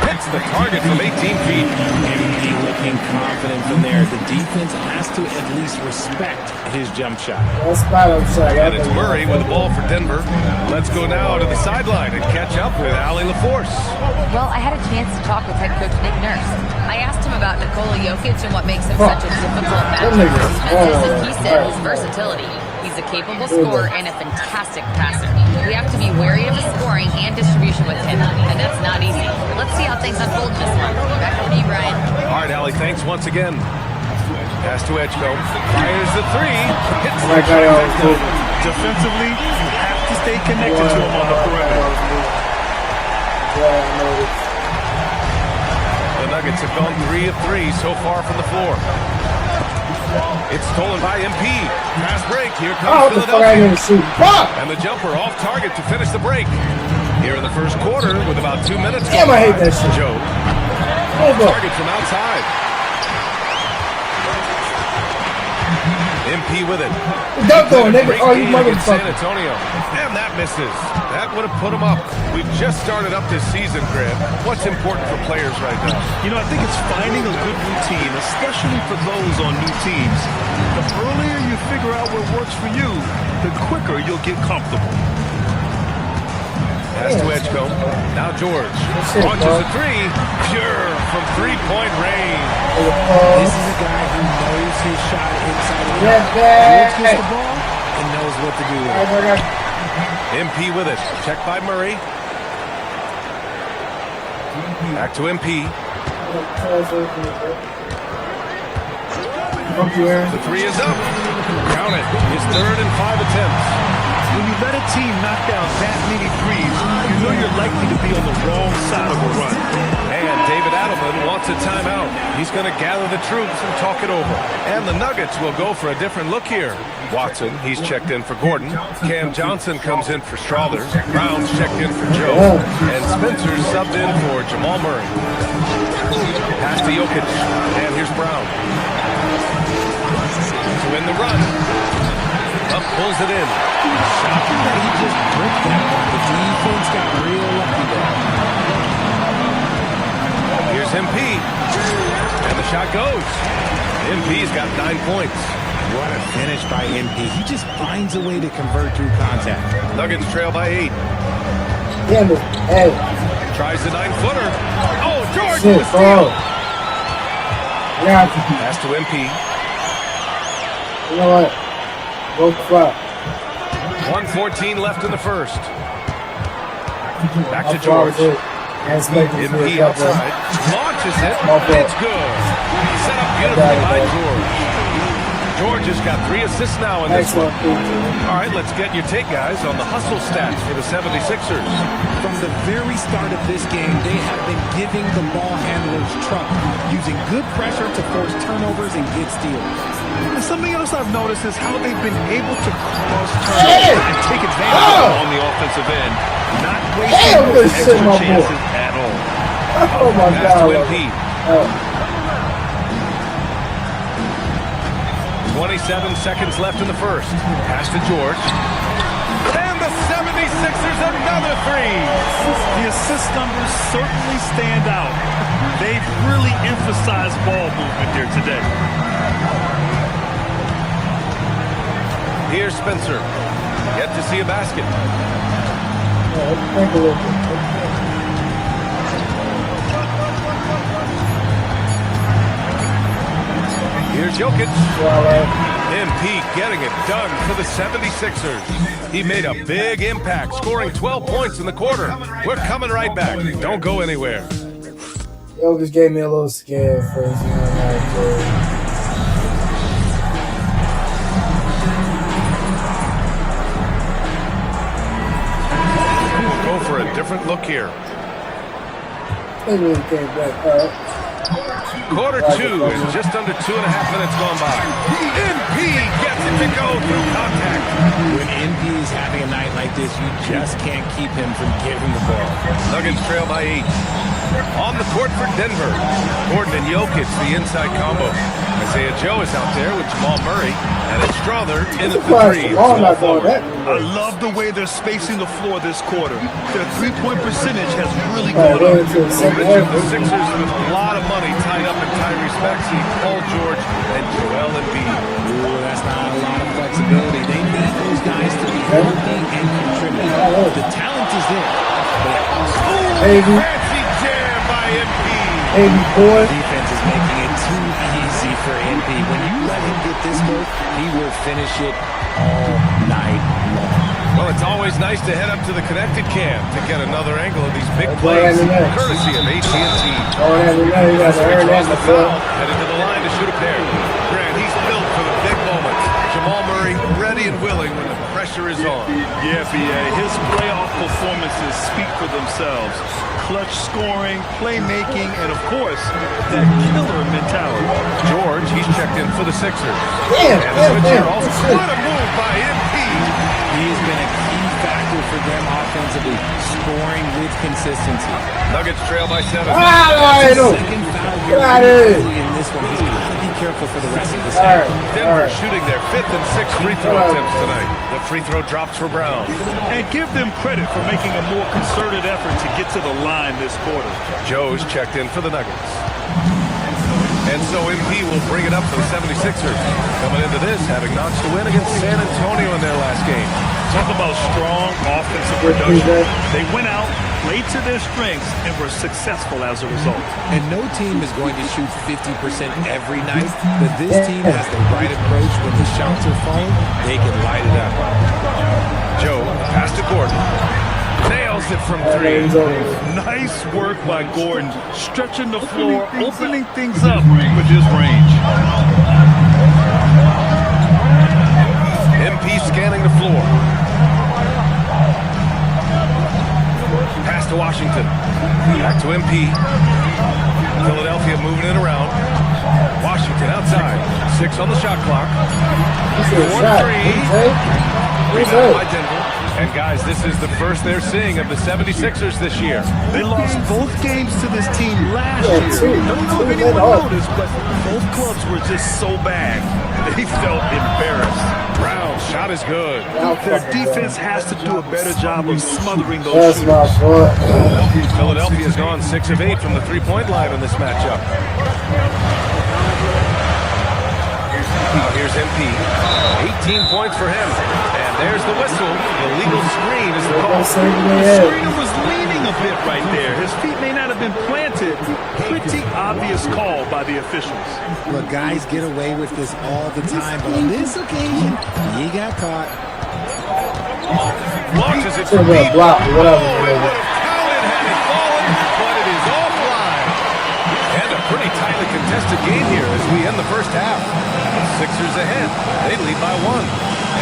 Hits the target from 18 feet. MP looking confident from there. The defense has to at least respect his jump shot. And it's Murray with the ball for Denver. Let's go now to the sideline and catch up with Allie LaForce. Well, I had a chance to talk with head coach Nick Nurse. I asked him about Nikola Jokic and what makes him such a difficult matchup for defenses, and he said his versatility. He's a capable scorer and a fantastic passer. We have to be wary of his scoring and distribution with him, and that's not easy. Let's see how things unfold this month. Back over to you, Brian. All right, Allie, thanks once again. Pass to Edgecombe. Fires the three. Hits the Defensively, you have to stay connected to him on the perimeter. The Nuggets have gone 3 of 3 so far from the floor. It's stolen by MP. Fast break. Here comes Philadelphia. And the jumper off target to finish the break. Here in the first quarter with about 2 minutes. Damn, I hate that shit. Joe. Target from outside. MP with it. Don't go, nigga. Oh, you San motherfucker. Antonio. And that misses. That would have put him up. We've just started up this season, Grant. What's important for players right now? You know, I think it's finding a good routine, especially for those on new teams. The earlier you figure out what works for you, the quicker you'll get comfortable. Pass to Edgecombe. Now George launches a three. Pure from three-point range. This is a guy who knows his shot inside and out. George gets the ball and knows what to do with it. MP with it. Checked by Murray. Back to MP. The three is up. Count it. His third and 5 attempts. When you let a team knock down that many threes, you know you're likely to be on the wrong side of a run. And David Adelman wants a timeout. He's going to gather the troops and talk it over. And the Nuggets will go for a different look here. Watson, he's checked in for Gordon. Cam Johnson comes in for Strother. Brown's checked in for Joe. And Spencer's subbed in for Jamal Murray. Pass to Jokic. And here's Brown. To win the run. Up pulls it in. Shocking that he just bricked that one. The defense got real lucky there. Here's MP. And the shot goes. MP's got 9 points. What a finish by MP. He just finds a way to convert through contact. Nuggets trail by 8. Damn it. Hey. Tries the 9-footer. Oh, George Shit, with the steal. Yeah. Pass to MP. You know what? Go flat. 1:14 left in the first. Back to George. MP outside. Launches it. It's good. Set up beautifully by George. George has got 3 assists now in this one. All right, let's get your take, guys, on the hustle stats for the 76ers. From the very start of this game, they have been giving the ball handlers trouble, using good pressure to force turnovers and get steals. And something else I've noticed is how they've been able to cross turnovers and take advantage on the offensive end, not wasting extra chances at all. Oh my Pass God. to MP. 27 seconds left in the first. Pass to George. And the 76ers another three. The assist numbers certainly stand out. They've really emphasized ball movement here today. Here's Spencer. Yet to see a basket. Here's Jokic. MP getting it done for the 76ers. He made a big impact, scoring 12 points in the quarter. We're coming right back. Don't go anywhere. Jokic gave me a little scare first. We'll go for a different look here. They really came back. Quarter 2 and just under 2.5 minutes gone by. MP gets it to go through contact. When MP is having a night like this, you just can't keep him from giving the ball. Nuggets trail by 8. On the court for Denver. Gordon and Jokic, the inside combo. Isaiah Joe is out there with Jamal Murray. And it's Strother in at the 3. I love the way they're spacing the floor this quarter. Their three-point percentage has really gone up. The Sixers with a lot of money tied up in Tyrese Maxey, Paul George, and Joel Embiid. Ooh, that's not a lot of flexibility. They need those guys to be healthy and contribute. The talent is there. Fancy jam by MP. Boy. Defense is making it too easy for MP. When you let him get this work, he will finish it all night long. Well, it's always nice to head up to the connected cam to get another angle of these big plays, courtesy of AT&T. Headed to the line to shoot a pair. Grant, he's built for the big moments. Jamal Murray ready and willing when the pressure is on. Yeah, B.A. His playoff performances speak for themselves. Clutch scoring, playmaking, and of course, that killer mentality. George, he's checked in for the Sixers. Damn. What a move by MP. He has been a key factor for them offensively, scoring with consistency. Nuggets trail by 7. Second foul here in this one. He's got to be careful for the rest of this half. Denver shooting their 5th and 6th free throw attempts tonight. The free throw drops for Brown. And give them credit for making a more concerted effort to get to the line this quarter. Joe's checked in for the Nuggets. And so MP will bring it up for the 76ers. Coming into this, having notched a win against San Antonio in their last game. Talk about strong offensive production. They went out, played to their strengths, and were successful as a result. And no team is going to shoot 50% every night, but this team has the right approach. When the shots are falling, they can light it up. Joe, pass to Gordon. Nails it from 3. Nice work by Gordon, stretching the floor, opening things up with his range. MP scanning the floor. Pass to Washington. Back to MP. Philadelphia moving it around. Washington outside. 6 on the shot clock. 4-3. Rebound by Denver. And guys, this is the first they're seeing of the 76ers this year. They lost both games to this team last year. Don't know if anyone noticed, but both clubs were just so bad. They felt embarrassed. Brown's shot is good. Their defense has to do a better job of smothering those shooters. Philadelphia's gone 6 of 8 from the three-point line in this matchup. Now here's MP. 18 points for him. And there's the whistle. The legal screen is the call. The screener was leaning a bit right there. His feet may not have been planted. Pretty obvious call by the officials. Look, guys get away with this all the time, but on this occasion, he got caught. Launches it from deep. Block, whatever. Counted had it fallen, but it is offline. And a pretty tightly contested game here as we end the first half. Sixers ahead. They lead by 1.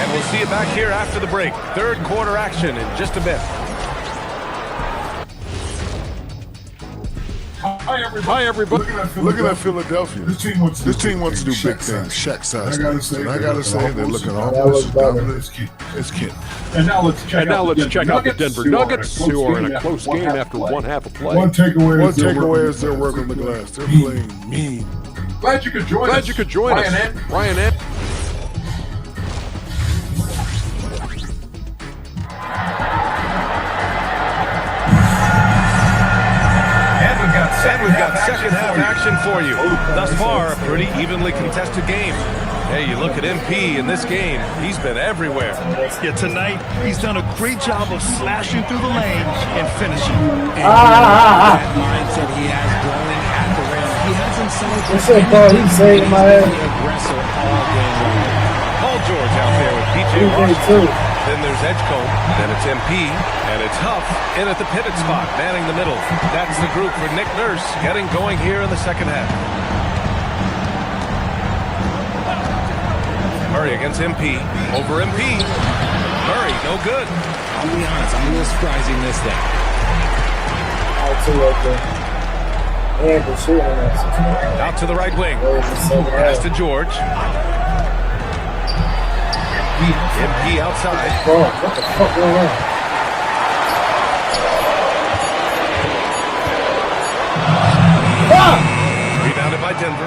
And we'll see you back here after the break. Third quarter action in just a bit. Hi, everybody. Looking at Philadelphia. This team wants to do big things, Shaq size. And I gotta say, they're looking almost as dominant as Kent. And now let's check out the Denver Nuggets, who are in a close game after one half of play. One takeaway is they're working the glass. They're playing mean. Glad you could join us. Ryan Ant. And we've got second half action for you. Thus far, a pretty evenly contested game. Hey, you look at MP in this game, he's been everywhere. Yeah, tonight, he's done a great job of slashing through the lane and finishing. And that mindset he has going at the rim. He has himself he's saving my head. aggressive all game long. Paul George out there with PJ Washington. Then there's Edgecombe, then it's MP, and it's Huff in at the pivot spot, manning the middle. That's the group for Nick Nurse getting going here in the second half. Murray against MP, over MP. Murray, no good. I'll be honest, I'm a little surprised he missed that. Out to the right wing. Pass to George. MP outside. What the fuck going on? Rebounded by Denver.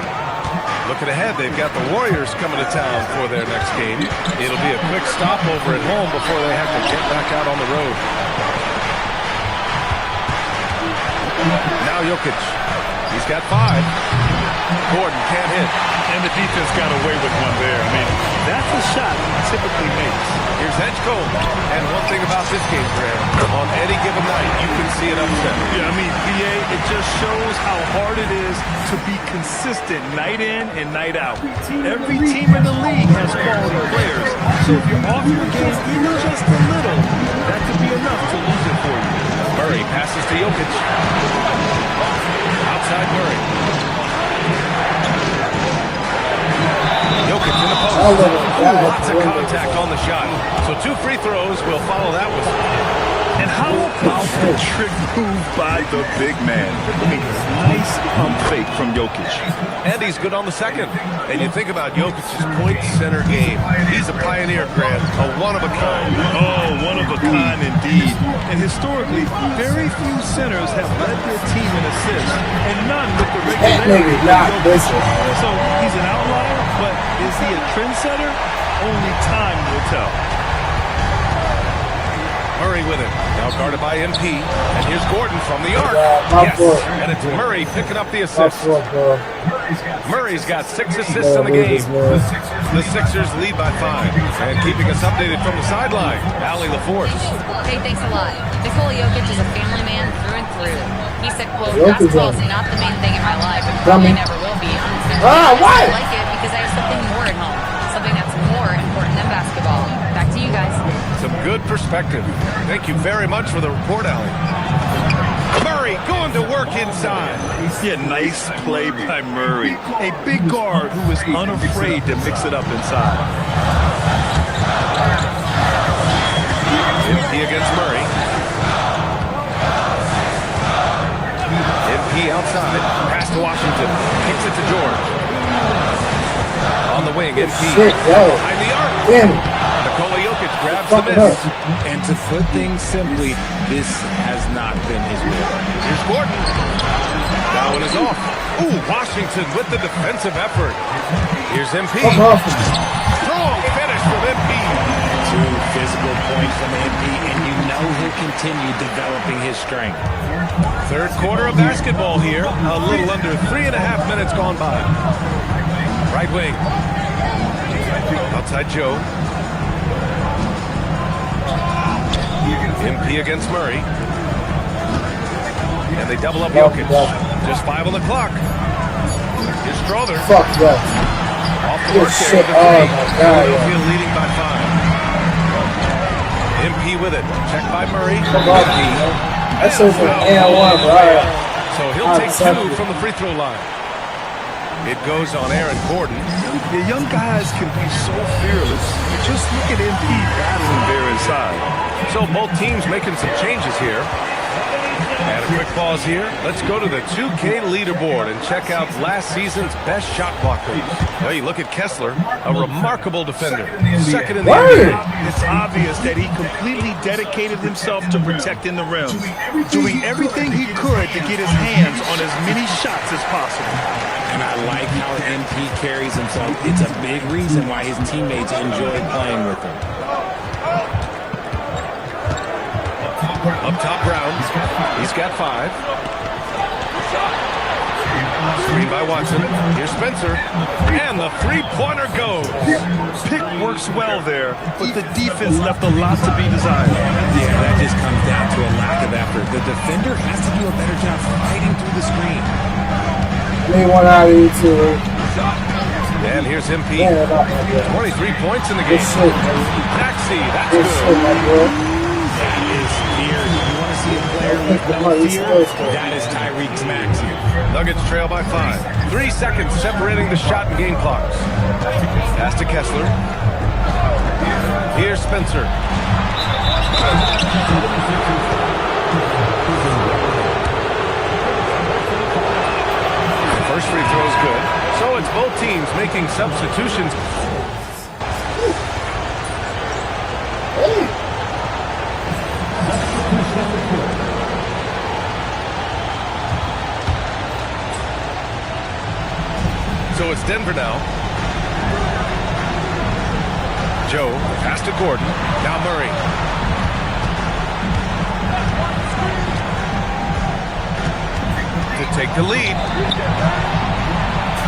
Looking ahead, they've got the Warriors coming to town for their next game. It'll be a quick stopover at home before they have to get back out on the road. Now Jokic. He's got 5. Gordon can't hit. And the defense got away with one there. I mean, that's a shot he typically makes. Here's Edgecombe. And one thing about this game, Graham, on any given night, you can see an upset. Yeah, I mean, BA, it just shows how hard it is to be consistent night in and night out. Every team in the league has quality players. So if you're off your game even just a little, that could be enough to lose it for you. Murray passes to Jokic. Outside Murray. Jokic in the post. Lots of contact on the shot. So 2 free throws will follow that whistle. And how about the trick move by the big man? A nice pump fake from Jokic. And he's good on the second. And you think about Jokic's point center game. He's a pioneer, Grant, a one-of-a-kind. Oh, one-of-a-kind indeed. And historically, very few centers have led their team in assists, and none with the regularity. So he's an outlier, but is he a trendsetter? Only time will tell. Murray with it. Now guarded by MP. And here's Gordon from the arc. Yes. And it's Murray picking up the assist. Murray's got 6 assists in the game. The Sixers lead by 5. And keeping us updated from the sideline, Allie LaForce. Hey, thanks a lot. Nikola Jokic is a family man through and through. He said, quote, basketball is not the main thing in my life and probably never will be. Why? I like it because I have something more at home. Something that's more important than basketball. Back to you guys. Some good perspective. Thank you very much for the report, Allie. Murray going to work inside. Yeah, nice play by Murray. A big guard who is unafraid to mix it up inside. MP against Murray. MP outside. Pass to Washington. Kicks it to George. On the wing, MP. Behind the arc. Nikola Jokic grabs the miss. And to put things simply, this has not been his will. Here's Gordon. That one is off. Ooh, Washington with the defensive effort. Here's MP. Strong finish from MP. 2 physical points from MP, and you know he'll continue developing his strength. Third quarter of basketball here. A little under 3.5 minutes gone by. Right wing. Outside Joe. MP against Murray. And they double up Jokic. Just 5 on the clock. Here's Strother. Fuck that. Off the mark there. Oh my God. Philadelphia leading by 5. MP with it. Checked by Murray. That's over an one, right? So he'll take 2 from the free throw line. It goes on Aaron Gordon. The young guys can be so fearless. You just look at MP battling there inside. So both teams making some changes here. And a quick pause here. Let's go to the 2K leaderboard and check out last season's best shot blockers. Hey, look at Kessler, a remarkable defender. Second in the NBA. It's obvious that he completely dedicated himself to protecting the rim, doing everything he could to get his hands on as many shots as possible. And I like how MP carries himself. It's a big reason why his teammates enjoy playing with him. Up top, Brown. He's got 5. Screen by Watson. Here's Spencer. And the three-pointer goes. Pick works well there, but the defense left a lot to be desired. Yeah, that just comes down to a lack of effort. The defender has to do a better job fighting through the screen. They want out of here too. And here's MP. 23 points in the game. Maxey, that's good. That is fear. You want to see a player with no fear? That is Tyrese Maxey. Nuggets trail by 5. 3 seconds separating the shot and game clocks. Pass to Kessler. Here's Spencer. First free throw is good. So it's both teams making substitutions. So it's Denver now. Joe, pass to Gordon. Now Murray. To take the lead.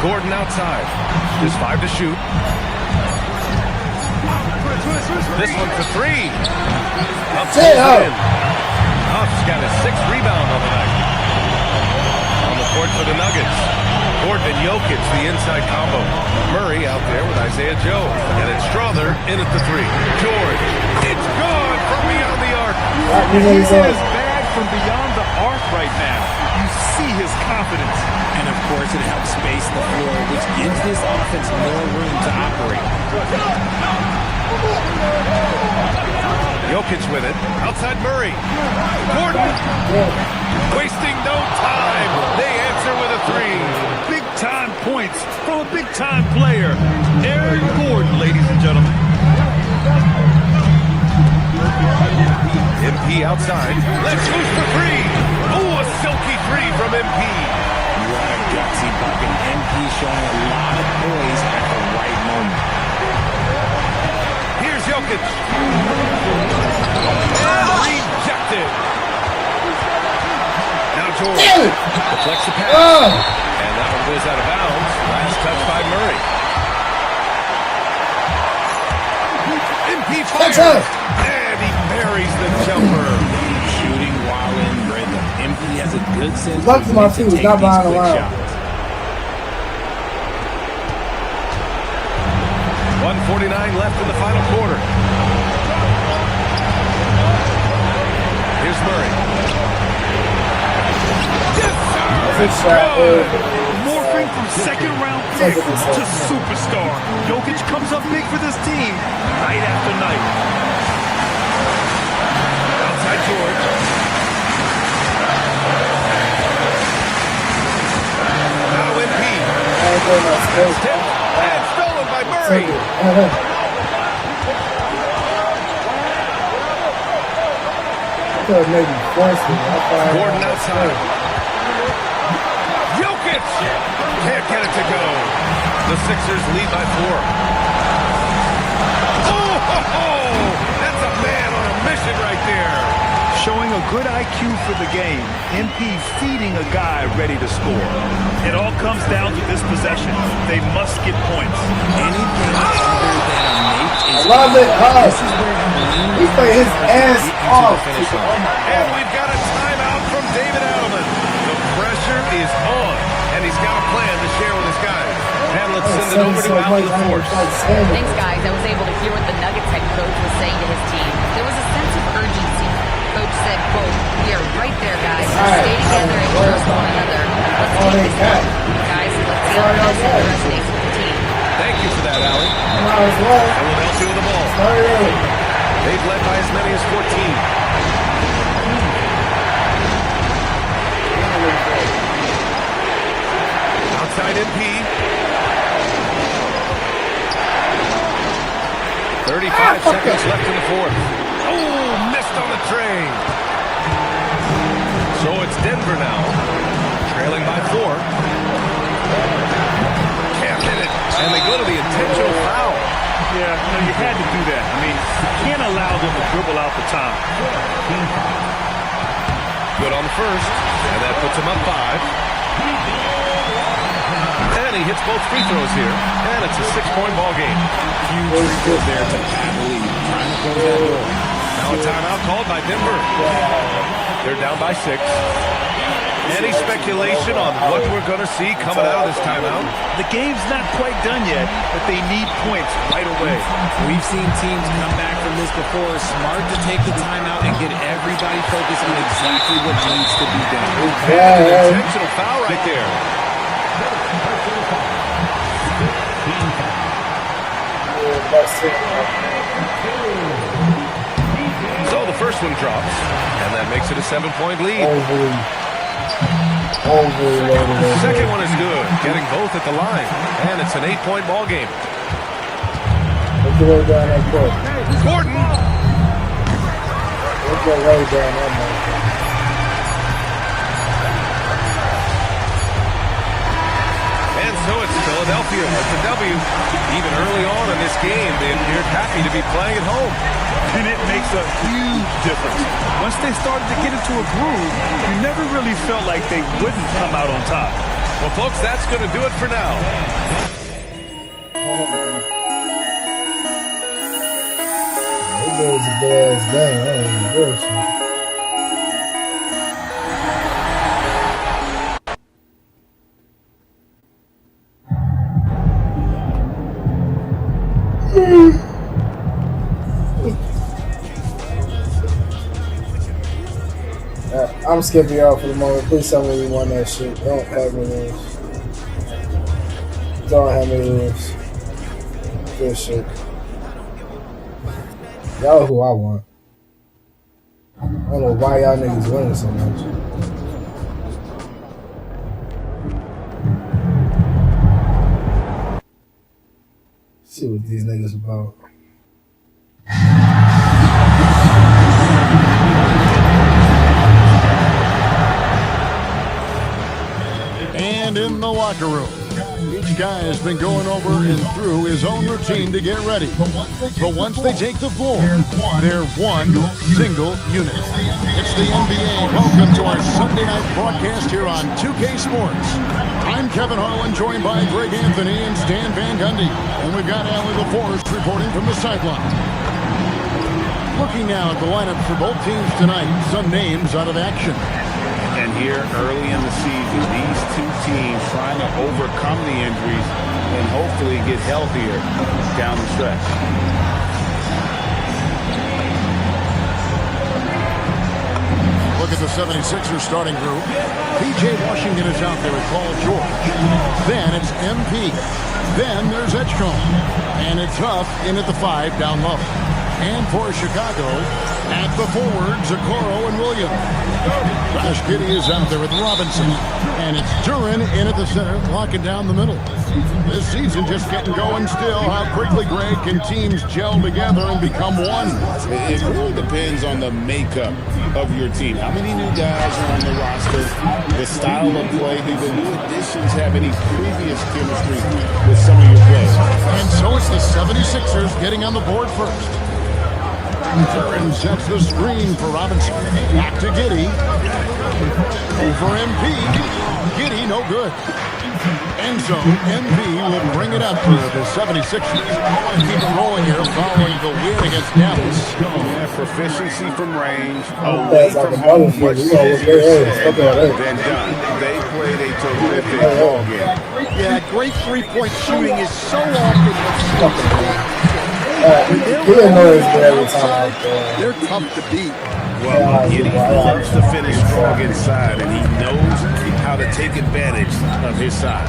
Gordon outside. Just 5 to shoot. This one for 3. Up in. Huff's got his 6th rebound on the night. On the court for the Nuggets. Gordon and Jokic, the inside combo. Murray out there with Isaiah Joe. And it's Strother in at the 3. George. It's gone from beyond the arc. He's in his bag from beyond the arc right now. You see his confidence. And of course, it helps space the floor, which gives this offense more room to operate. Jokic with it. Outside Murray. Gordon. Wasting no time. They answer with a three. Big-time points from a big-time player. Aaron Gordon, ladies and gentlemen. MP outside. Let's loose for three. Oh, a silky three from MP. What a gutsy bucket. MP showing a lot of poise at the right moment. Here's Jokic. And rejected. Now George deflects the pass. And that one goes out of bounds. Last touch by Murray. MP fires. And he buries the jumper. Shooting while in rhythm. MP has a good sense Luck for my feet was not behind the line. 1:49 left in the final quarter. Here's Murray. Yes, sir. Morphing from second-round pick to superstar. Jokic comes up big for this team night after night. Outside George. Now MP. Tipped and stolen by Murray. Gordon outside. Jokic can't get it to go. The Sixers lead by 4. Oh, that's a man on a mission right there. Showing a good IQ for the game. MP feeding a guy ready to score. It all comes down to this possession. They must get points. Anything other than a make is love it. This is where He played his ass off. And we've got a timeout from David Adelman. The pressure is on, and he's got a plan to share with his guys. And let's send it over to Al the Force. Thanks, guys. I was able to hear what the Nuggets head coach was saying to his team. There was a sense of urgency. Coach said, quote, "We are right there, guys. Stay together and trust one another. Let's take this one. Guys, let's see how this resonates with the team." Thank you for that, Allie. Philadelphia with the ball. They've led by as many as 14. Outside MP. 35 seconds left in the fourth. Oh, missed on the train. So it's Denver now, trailing by 4. Can't hit it. And they go to the intentional foul. Yeah, you had to do that. I mean, you can't allow them to dribble out the time. Good on the first, and that puts him up 5. And he hits both free throws here, and it's a 6-point ball game. Huge free throw there to add the lead. Trying to close that door. Now a timeout called by Denver. They're down by 6. Any speculation on what we're going to see coming out of this timeout? The game's not quite done yet, but they need points right away. We've seen teams come back from this before. Smart to take the timeout and get everybody focused on exactly what needs to be done. An intentional foul right there. So the first one drops, and that makes it a 7-point lead. Second one is good, getting both at the line, and it's an 8-point ball game. Gordon. And so it's Philadelphia with the W. Even early on in this game, they appeared happy to be playing at home. And it makes a huge difference. Once they started to get into a groove, you never really felt like they wouldn't come out on top. Well, folks, that's going to do it for now. It was a bad game. That was bullshit. I'm skipping y'all for the moment. Please tell me we won that shit. Don't have me lose. Don't have me lose. Good shit. Y'all who I want. I don't know why y'all niggas winning so much. See what these niggas about. And in the locker room, each guy has been going over and through his own routine to get ready. But once they take the floor, they're one single unit. It's the NBA. Welcome to our Sunday night broadcast here on 2K Sports. I'm Kevin Harlan, joined by Greg Anthony and Stan Van Gundy. And we've got Allie LaForce reporting from the sideline. Looking now at the lineup for both teams tonight, some names out of action. And here early in the season, these two teams trying to overcome the injuries and hopefully get healthier down the stretch. Look at the 76ers starting group. P.J. Washington is out there with Paul George. Then it's MP. Then there's Edgecombe. And it's Huff in at the 5 down low. And for Chicago, at the forwards, Okoro and Williams. Josh Giddey is out there with Robinson. And it's Duren in at the center, locking down the middle. This season just getting going still. How quickly, Greg, can teams gel together and become one? It really depends on the makeup of your team. How many new guys are on the roster? The style of play. Do the new additions have any previous chemistry with some of your players? And so it's the 76ers getting on the board first. Duren sets the screen for Robinson. Back to Giddey. Over MP. Giddey, no good. And so MP will bring it up for the 76ers. Keep it rolling here following the win against Dallas. Yeah, proficiency from range. Away from home. Much easier said than done. They played a terrific ball game. Yeah, great three-point shooting is so often they're tough to beat. Well, Giddey loves to finish strong inside, and he knows how to take advantage of his size.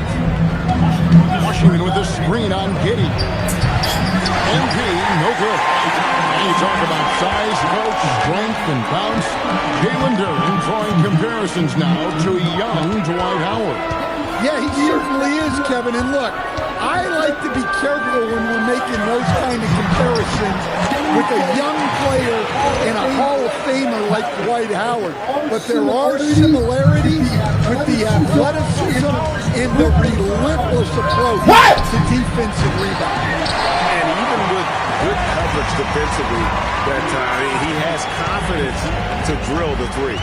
Washington with the screen on Giddey. MP, no good. And you talk about size, coach, strength, and bounce. Jalen Duren drawing comparisons now to a young Dwight Howard. Yeah, he certainly is, Kevin. And look, I like to be careful when we're making those kind of comparisons with a young player and a Hall of Famer like Dwight Howard. But there are similarities with the athleticism and the relentless approach to defensive rebounding. And even with good coverage defensively that time, he has confidence to drill the three.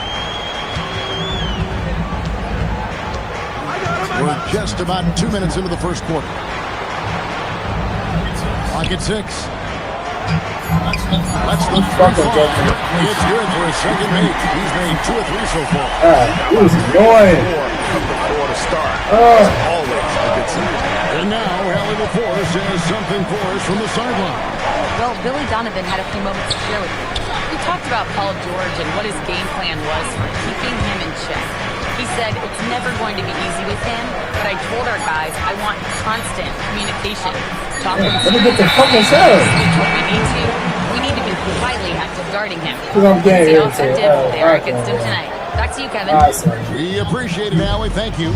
We're just about 2 minutes into the first quarter. Clock at 6. That's the front ball. It's good for a second make. He's made 2 or 3 so far. It was annoying. Before to start. Always a good sign. And now, Allie LaForce has something for us from the sideline. Well, Billy Donovan had a few moments to share with me. We talked about Paul George and what his game plan was for keeping him in check. He said it's never going to be easy with him, but I told our guys I want constant communication. Let me get the fucking show. We need to be highly active guarding him. I'm getting they are against him tonight. Back to you, Kevin. We appreciate it, Allie. Thank you.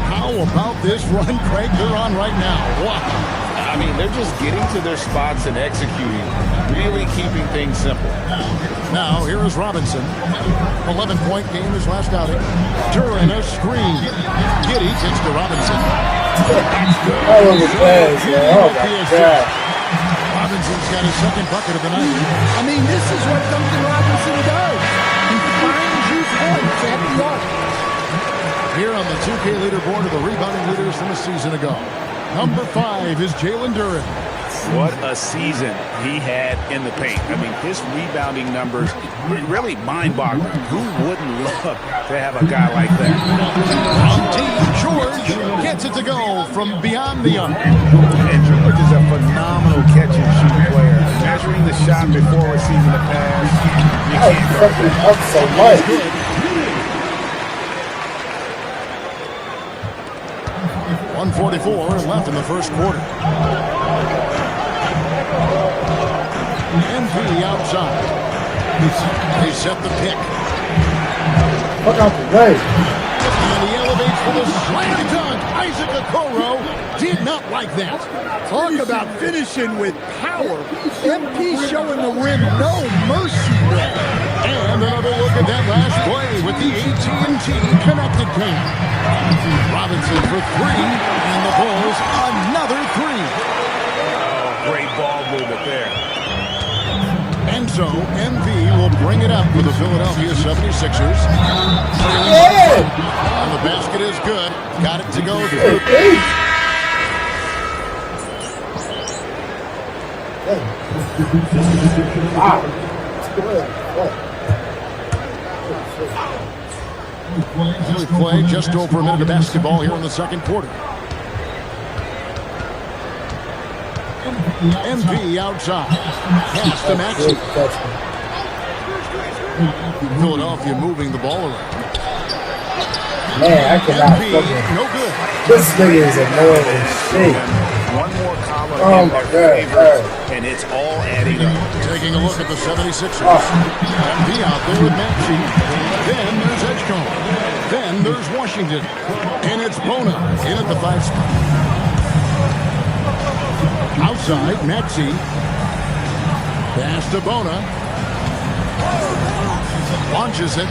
How about this run, Craig? They're on right now. Wow. I mean, they're just getting to their spots and executing, really keeping things simple. Now, here is Robinson. 11-point game his last outing. Duren a screen. Giddey takes to Robinson. Oh my God. Robinson's got his second bucket of the night. I mean, this is what Duncan Robinson does. He finds you points at the arc. Here on the 2K leaderboard are the rebounding leaders from a season ago. Number 5 is Jalen Duren. What a season he had in the paint. I mean, his rebounding numbers were really mind-boggling. Who wouldn't love to have a guy like that? George gets it to go from beyond the arc. And George is a phenomenal catch-and-shoot player. Measuring the shot before receiving the pass. You can't guard that. Up so much. 1:44 left in the first quarter. MP outside. They set the pick. Fuck out the way. And he elevates for the slam dunk. Isaac Okoro did not like that. Talk about finishing with power. MP showing the rim no mercy there. And another look at that last play with the AT&T connected paint. Robinson for three, and the Bulls another three. Oh, great ball movement there. And so MV will bring it up for the Philadelphia 76ers. And the basket is good. Got it to go through. We play just over a minute of basketball here in the second quarter. MV outside. Pass to Maxey. Philadelphia moving the ball around. Man, I cannot MV, no good. This nigga is annoying as shit. One more column Oh in my their God, favor, and it's all adding up. Taking a look at the 76ers. MV out there with Maxey. Then there's Edgecombe. Then there's Washington. And it's Bona in at the 5 spot. Outside, Maxey. Pass to Bona. Launches it.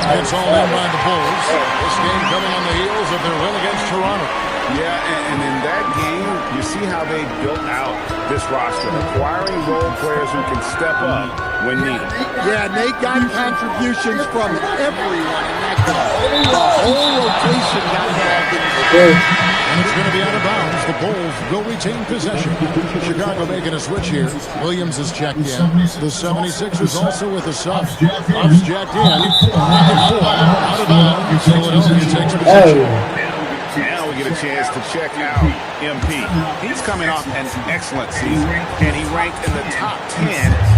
It's all in by the Bulls. This game coming on the heels of their win against Toronto. Yeah, and in that game, you see how they built out this roster, acquiring role players who can step up when needed. Yeah, and they got contributions from everyone in that game. The whole rotation got involved in this. And it's going to be out of bounds. The Bulls will retain possession. Chicago making a switch here. Williams is checked in. The 76ers also with a sub. Buffs checked in. Out of bounds. Philadelphia takes possession. Now we get a chance to check out MP. He's coming off an excellent season, and he ranked in the top 10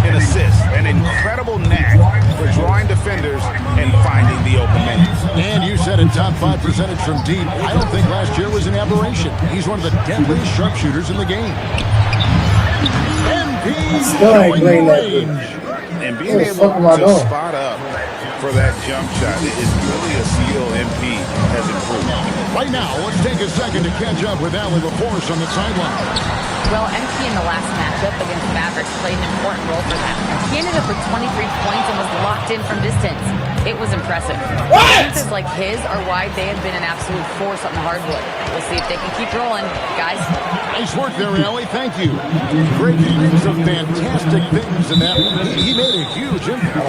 in assists. An incredible knack for drawing defenders and finding the open man. And you said it, top 5 percentage from deep. I don't think last year was an aberration. He's one of the deadliest sharpshooters in the game. MP showing range. And being able to spot up for that jump shot is really a skill MP has improved. Right now, let's take a second to catch up with Allie LaForce on the sideline. Well, MP in the last matchup against the Mavericks played an important role for them. He ended up with 23 points and was locked in from distance. It was impressive. Defenses like his are why they have been an absolute force on the hardwood. We'll see if they can keep rolling, guys. Nice work there, Allie. Thank you. Greg, he did some fantastic things in that. He made a huge impact.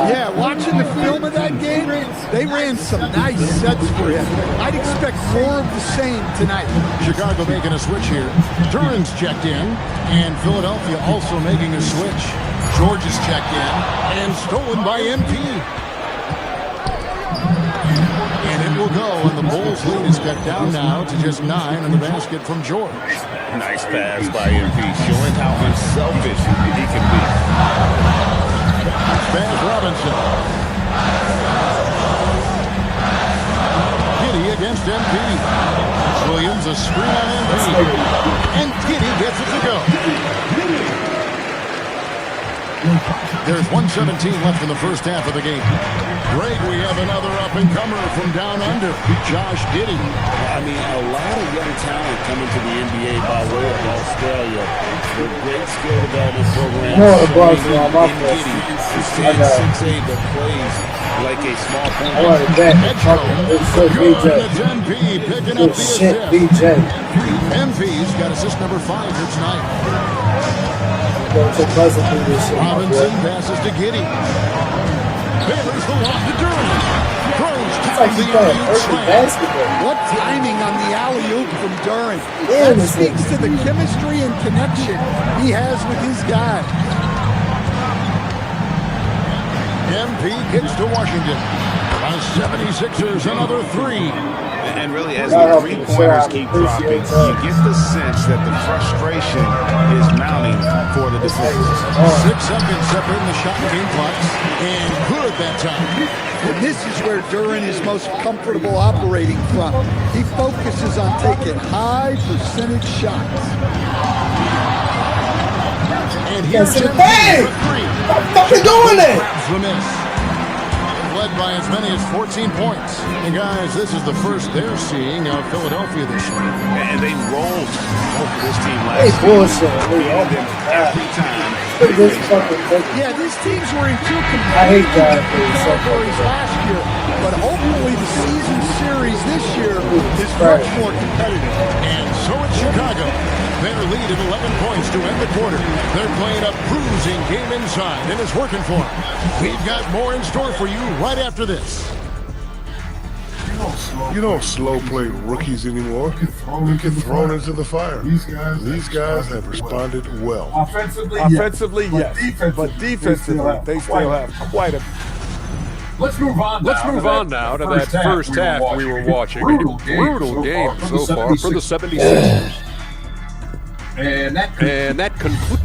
Yeah, watching the film of that game, they ran some nice sets for him. I'd expect more of the same tonight. Chicago making a switch here. Duran's checked in, and Philadelphia also making a switch. George is checked in, and stolen by MP. And it will go, and the Bulls lead is cut down now to just 9 in the basket from George. Nice pass by MP, showing how unselfish he can be. Spaz Robinson. Giddey against MP. Williams a screen on MP. And Giddey gets it to go. There's 1:17 left in the first half of the game. Greg, we have another up-and-comer from down under, Josh Giddey. I mean, a lot of young talent coming to the NBA by way of Australia. The great skill development program. No, the ball's on my Giddey, who's 6'8", but plays like a small point. I want it back. It's so BJ. MP picking up the shit, assist. BJ. MV's got assist number 5 here tonight. Robinson passes to Giddey. Baylor's the lob to Durant. It's like he's playing early basketball. What timing on the alley-oop from Durant. That speaks to the chemistry and connection he has with his guy. MP kicks to Washington. The 76ers another 3. And really, as the three-pointers keep dropping, you get the sense that the frustration is mounting for the defense. 6 seconds separating the shot and game clocks. And good that time. And this is where Duren is most comfortable operating from. He focuses on taking high percentage shots. And here's the bang! Stop fucking doing it! The miss. Led by as many as 14 points. And guys, this is the first they're seeing of Philadelphia this year. And they rolled over this team last bullshit. every time. Yeah, these teams were in 2 I hate that. categories last year, but hopefully the season series this year is much more competitive. And so it's Chicago. Their lead of 11 points to end the quarter. They're playing a bruising game inside, and it's working for them. We've got more in store for you right after this. You don't slow play rookies anymore. You get thrown into the fire. These guys have responded well. Offensively, yes. But defensively, they still have quite a... Let's move on now to that first half we were watching. A brutal game so far for the 76ers. And that concludes.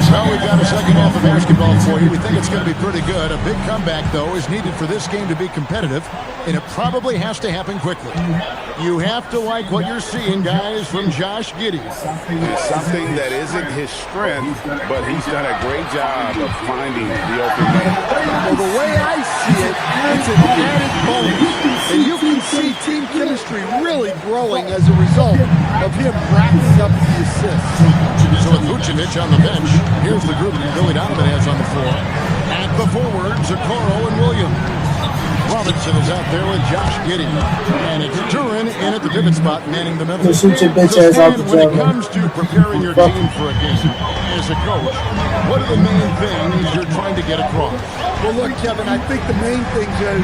Well, we've got a second half of basketball for you. We think it's going to be pretty good. A big comeback, though, is needed for this game to be competitive, and it probably has to happen quickly. You have to like what you're seeing, guys, from Josh Giddey. It's something that isn't his strength, but he's done a great job of finding the open man. Well, the way I see it, it's an added bonus. And you can see team chemistry really growing as a result of him racking up the assists. So with Vucevic on the bench, here's the group Billy Donovan has on the floor. At the forwards, Okoro and Williams. Robinson is out there with Josh Giddey. And it's Duren in at the pivot spot, manning the middle. Just shoot your bitch ass out the when it comes to preparing your team for a game, as a coach, what are the main things you're trying to get across? Well, look, Kevin, I think the main things are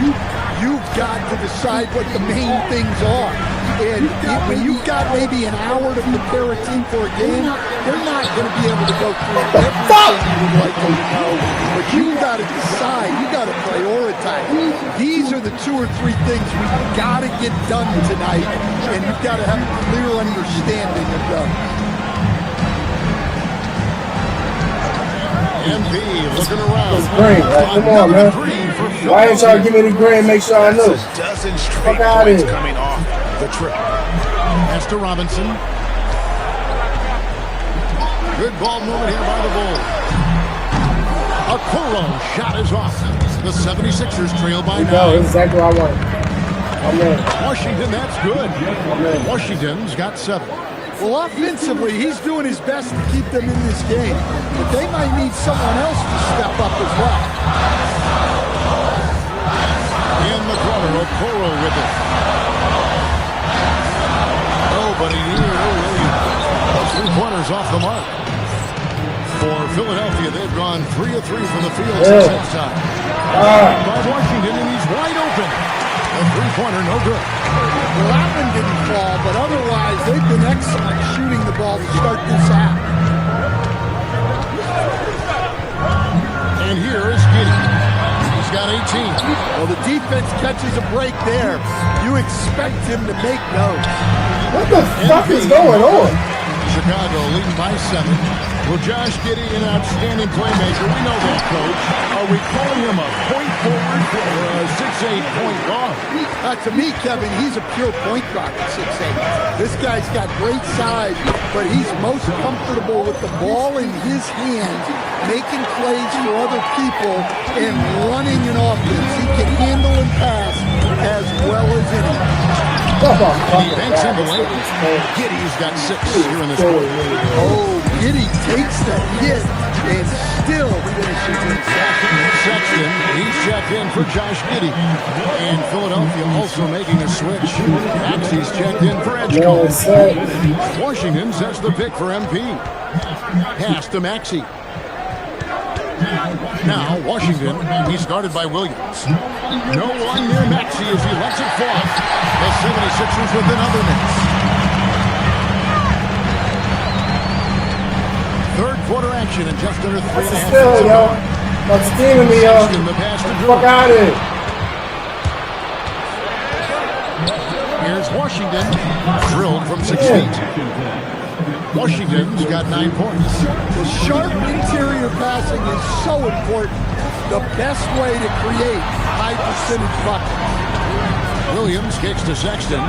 you've got to decide what the main things are. And when you've got maybe an hour to prepare a team for a game, they're not going to be able to go through everything you would like them to know. But you've got to decide. You've got to prioritize. These are the 2 or 3 things we've got to get done tonight, and you've got to have a clear understanding of them. MP looking around. Green, right? Come on, man. Why ain't y'all give me the green? Make sure I know. Dozen straight points coming off the trip. Pass to Robinson. Good ball movement here by the Bulls. Okoro shot is off. The 76ers trail by 9. That's exactly what I want. Washington, that's good. Washington's got 7. Well, offensively, he's doing his best to keep them in this game, but they might need someone else to step up as well. In the corner, Okoro with it. Nobody near Williams. 3-pointers off the mark. For Philadelphia, they've gone 3 of 3 from the field since halftime. By Washington, and he's wide open. A 3-pointer, no good. Well, that one didn't fall, but otherwise, they've been excellent shooting the ball to start this half. And here is Giddey. He's got 18. Well, the defense catches a break there. You expect him to make those. What the fuck is going on? Chicago leading by 7. Well, Josh Giddey, an outstanding playmaker. We know that, Coach. Are we calling him a point forward or a 6'8" point guard? To me, Kevin, he's a pure point guard at 6'8". This guy's got great size, but he's most comfortable with the ball in his hands, making plays for other people, and running an offense. He can handle and pass as well as anyone. He banks him away. Giddey's got 6 here in this quarter. Oh, Giddey takes the hit and still finishes himself. Sexton, he's checked in for Josh Giddey. And Philadelphia also making a switch. Maxey's checked in for Edgecombe. Washington sets the pick for MP. Pass to Maxey. Now, Washington, he's guarded by Williams. No one near Maxey as he lets it fall. The 76ers with another miss. action in just under 3.5 minutes. Still, yo. That's steaming me, yo. The pass to Drew. Fuck out of here. Here's Washington, drilled from 6 feet. Washington's got 9 points. The sharp interior passing is so important. The best way to create high percentage buckets. Williams kicks to Sexton.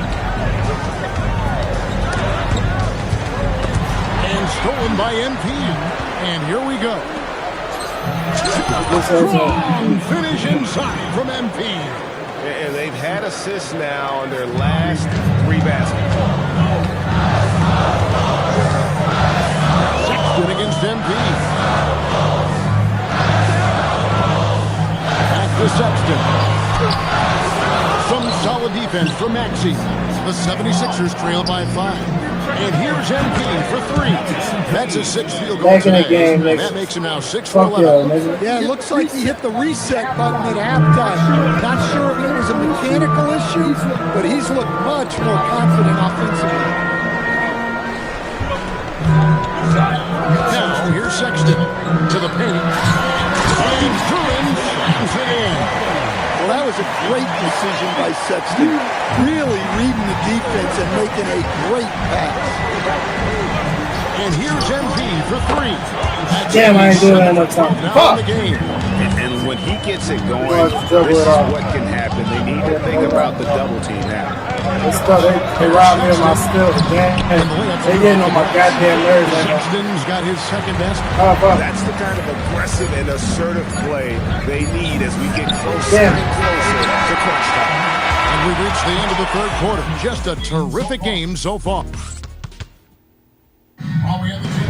And stolen by MP. And here we go. Strong finish inside from MP. And they've had assists now on their last 3 baskets. Sexton against MP. Back to Sexton. Some solid defense from Maxey. The 76ers trail by 5. And here's MP for 3. That's his 6th field goal today. That makes him now 6 for 11. Yeah, it looks like he hit the reset button at halftime. Not sure if it was a mechanical issue, but he's looked much more confident offensively. Now, here's Sexton to the paint. And Curran slams it in. Well, that was a great decision by Sexton. Really reading the defense and making a great pass. And here's MP for 3. Damn, I ain't doing that no time. Fuck! And when he gets it going, this is what can happen. They need to think about the double team now. They robbed me of my skills again. They getting on my goddamn nerves right now. Sexton's got his second best. That's the kind of aggressive and assertive play they need as we get closer and closer to crunch time. And we've reached the end of the 3rd quarter. Just a terrific game so far.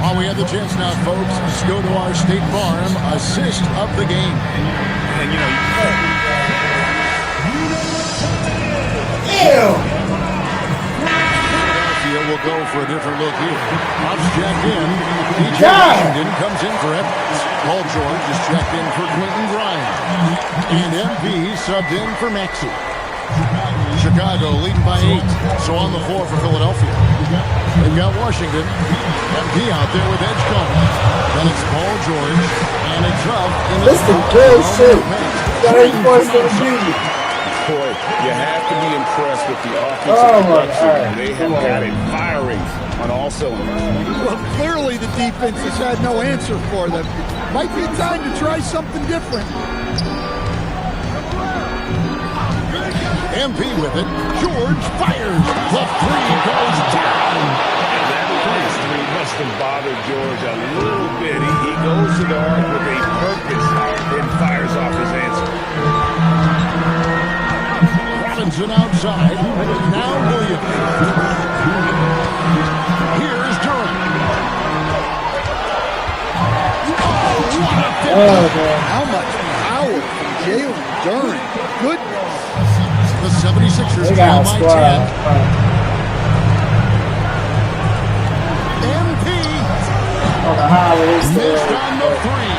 While we have the chance now, folks, let's go to our State Farm assist of the game. And you know, Philadelphia will go for a different look here. Pops jacked in. P.J. Washington comes in for Evans. Paul George is checked in for Quentin Grimes. And MP subbed in for Maxey. Chicago leading by 8. So on the floor for Philadelphia. They've got Washington. MP out there with Edgecombe. Then it's Paul George. And it's up. This is bullshit. Got 8 points for the beat. boy, you have to be impressed with the offensive production. They have got it firing on all cylinders. Well, clearly the defense has had no answer for them. Might be time to try something different. MP with it. George fires. The three goes down. And that first three must have bothered George a little bit. He goes to the arc with a purpose and fires off his answer. Robinson outside. Now Williams. Here's Durant. How much power from Jalen Durant. Goodness. The 76ers trail by 10. MP missed on the three.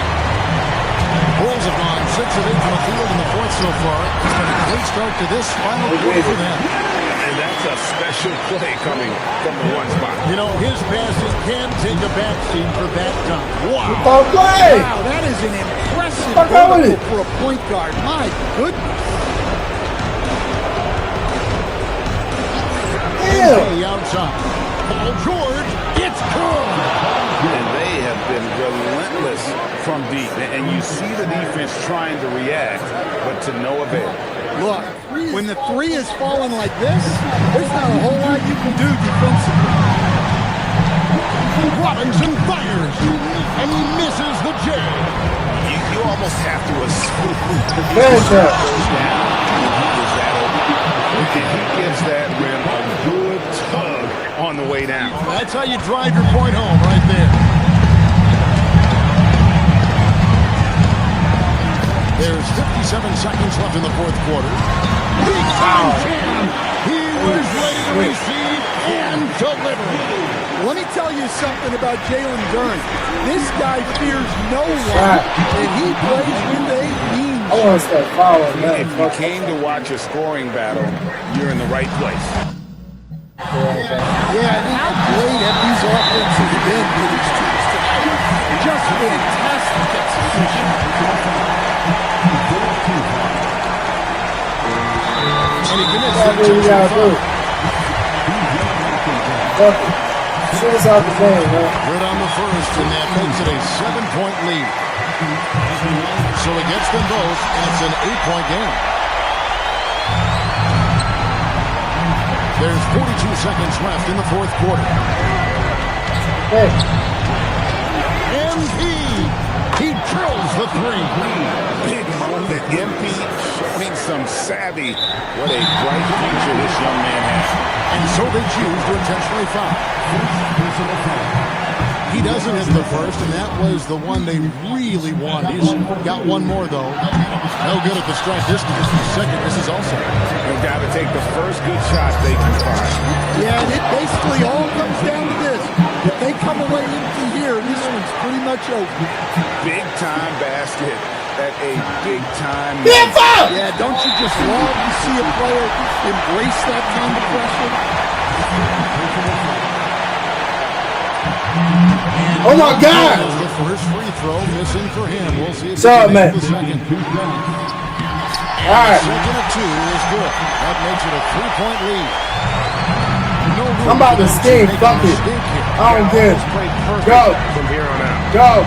Bulls have gone 6 of 8 from the field in the fourth so far. It's been a great start to this final quarter for them. And that's a special play coming from the one spot. You know, his passes can take a backseat for that dunk. Wow. Wow, that is an impressive vertical for a point guard. My goodness. Outside. Paul George, it's good. And they have been relentless from deep. And you see the defense trying to react, but to no avail. Look, when the three is falling like this, there's not a whole lot you can do defensively. Robinson fires, and he misses the J. You almost have to assume and he gives that rim a good tug on the way down. That's how you drive your point home right there. There's 57 seconds left in the fourth quarter. Big time jam. He was ready to receive and deliver. Let me tell you something about Jalen Durant. This guy fears no one, and he plays with a mean. I want to start following that. If you came to watch a scoring battle, you're in the right place. Yeah, and how great have these offenses been for these teams tonight? Just been what we gotta do. Fuck it. Shoot us out the game, man. Good on the first, and that makes it a 7-point lead. So it gets them both, and it's an 8-point game. There's 42 seconds left in the fourth quarter. Hey. MP, he drills the three. Big moment. MP showing some savvy. What a bright future this young man has. And so they choose to intentionally foul. He doesn't hit the first, and that was the one they really wanted. He's got one more, though. No good at the strike distance. The second misses also. They've got to take the first good shot they can find. Yeah, and it basically all comes down to this. If they come away empty here, this one's pretty much over. Big time basket at a big time. Yeah, don't you just love to see a player embrace that kind of pressure? Oh my God! The first free throw missing for him. We'll see if What's up, man? the second. All right. Second of two is good. That makes it a 3-point lead. No I'm about to scheme. Fuck it. I don't care. Go. From here on out. Go.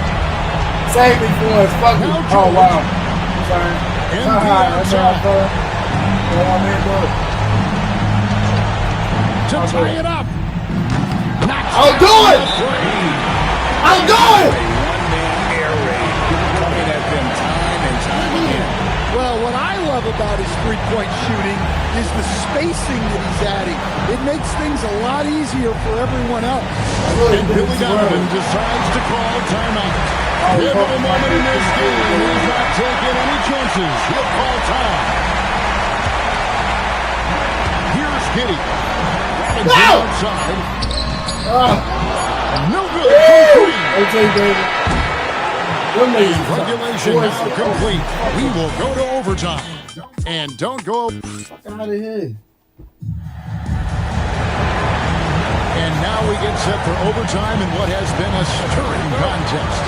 Save me for us. Fuck it. Oh, wow. Sorry. That's all right, brother. I'm here, bro. To tie it up. I'll do it! I'll do it! One-man air raid coming at them time and time again. Well, what I love about his three-point shooting is the spacing that he's adding. It makes things a lot easier for everyone else. And Billy Donovan decides to call timeout. Every moment in this game, he's not taking any chances. He'll call time. Here's Giddey. Robinson outside. No good. Okay, baby. Regulation now complete. We will go to overtime. And don't go. Fuck out of here. And now we get set for overtime in what has been a stirring contest.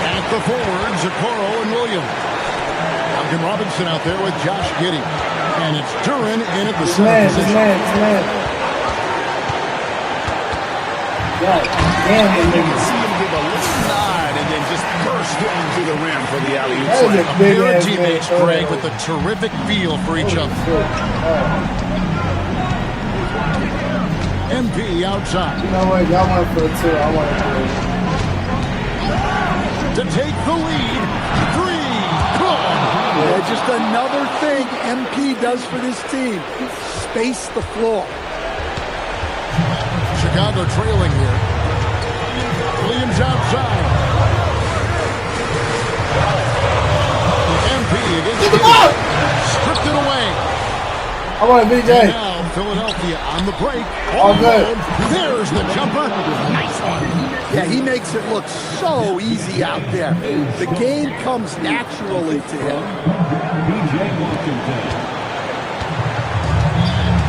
At the forwards, Okoro and Williams. Duncan Robinson out there with Josh Giddey. And it's Duren in at the center position. You can see him give a little nod and then just burst into the rim for the alley-oop slam. Their teammates, Greg, with a terrific feel for each other. MP outside. You know what? Y'all want to put it too. I want to put it. To take the lead. Three. Yeah, just another thing MP does for this team. Space the floor. Chicago trailing here. Williams outside. MP against stripped it away. I want a BJ. And now Philadelphia on the break. All good. There's the jumper. Nice one. Yeah, he makes it look so easy out there. The game comes naturally to him.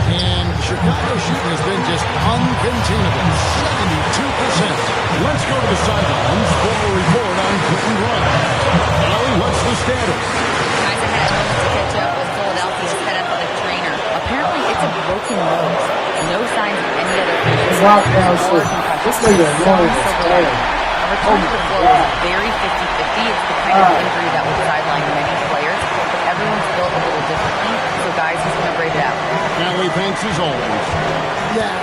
And Chicago shooting has been just uncontainable. 72%. Let's go to the sidelines for a report on Quentin Grimes. Allie, what's the status? Guys ahead to catch up with Philadelphia's head athletic trainer. Apparently, it's a broken nose. No signs of any other injuries. This nigga annoying as hell. Return to the floor is very 50-50. It's the kind of injury that will sideline many players, but everyone's built a little differently, so guys, he's going to grade it out. Allie, thanks as always. Yeah,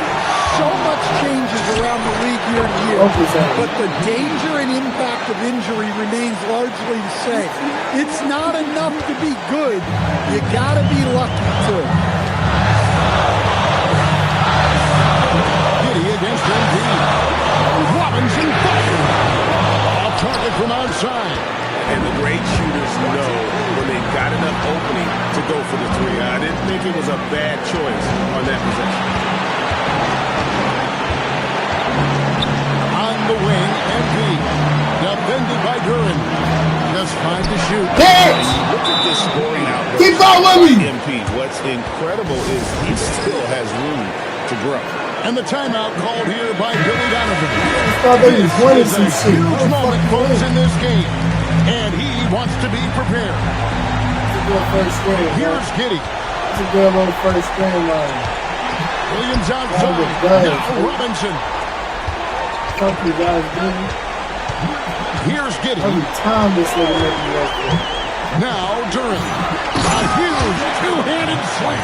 so much changes around the league year to year, but the danger and impact of injury remains largely the same. It's not enough to be good. You got to be lucky, too. Giddey against MP. Robinson fired. Off target from outside. And the great shooters know when they've got enough opening to go for the three. I didn't think it was a bad choice on that possession. On the wing, MP. Defended by Duren. Just 5 to shoot. Look at this scoring outburst. Keep going with me. MP. What's incredible is he still has room to grow. And the timeout called here by Billy Donovan. This is a huge moment, folks, in this game. And he wants to be prepared. good first screen. Here's Giddey. That's a good little first screen line. Williams outside. Now Robinson. Fuck you guys, dude. Here's Giddey. Every time this nigga make me work for it. Now Duren. A huge two-handed slam.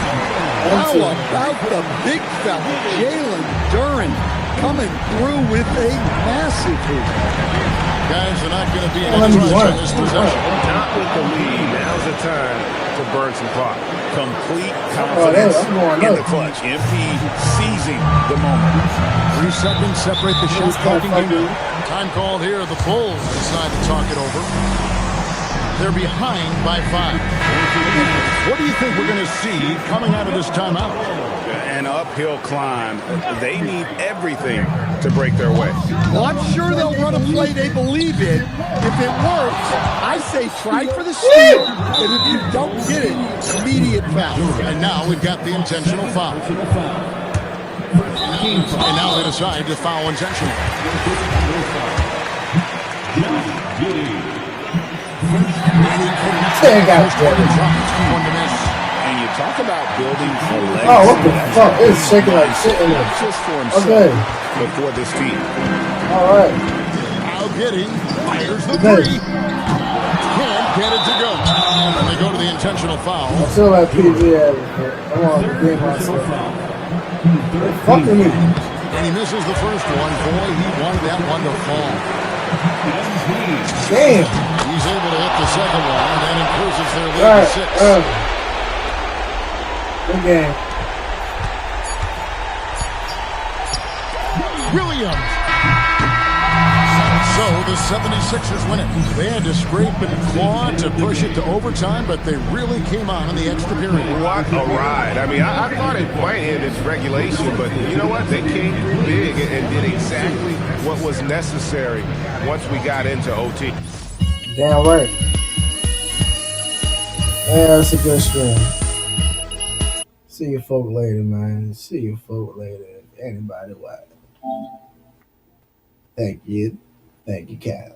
How about the big fella, Jalen Duren, coming through with a massive hoop. Guys are not going to be in a rush on this possession. Not with the lead. Now's the time to burn some clock. Complete confidence in the clutch. MP seizing the moment. 3 seconds separate the shot clock and game. Time called here. The Bulls decide to talk it over. They're behind by 5. What do you think we're going to see coming out of this timeout? An uphill climb. They need everything to break their way. Well, I'm sure they'll run a play they believe in. If it works, I say try for the steal. And if you don't get it, immediate foul. And now we've got the intentional foul. And now they decide to foul intentional. And you talk about building a legacy. Oh, what the fuck? It's shaking like shit in there. Just for himself, but for this team. All right. Now Giddey fires the 3. Can't get it to go. And they go to the intentional foul. I feel like PG at it. I want to game myself. Fucking me. And he misses the first one. Boy, he wanted that one to fall. Damn. He's able to hit the second one and then increases their lead to 6. Good game. Williams. So the 76ers win it. They had to scrape and claw to push it to overtime, but they really came on in the extra period. What a ride. I mean, I thought it might end its regulation, but you know what? They came through big and did exactly what was necessary once we got into OT. Damn right. Yeah, that's a good stream. See you folk later, man. See you folk later. Anybody what? Thank you. Thank you, Cal.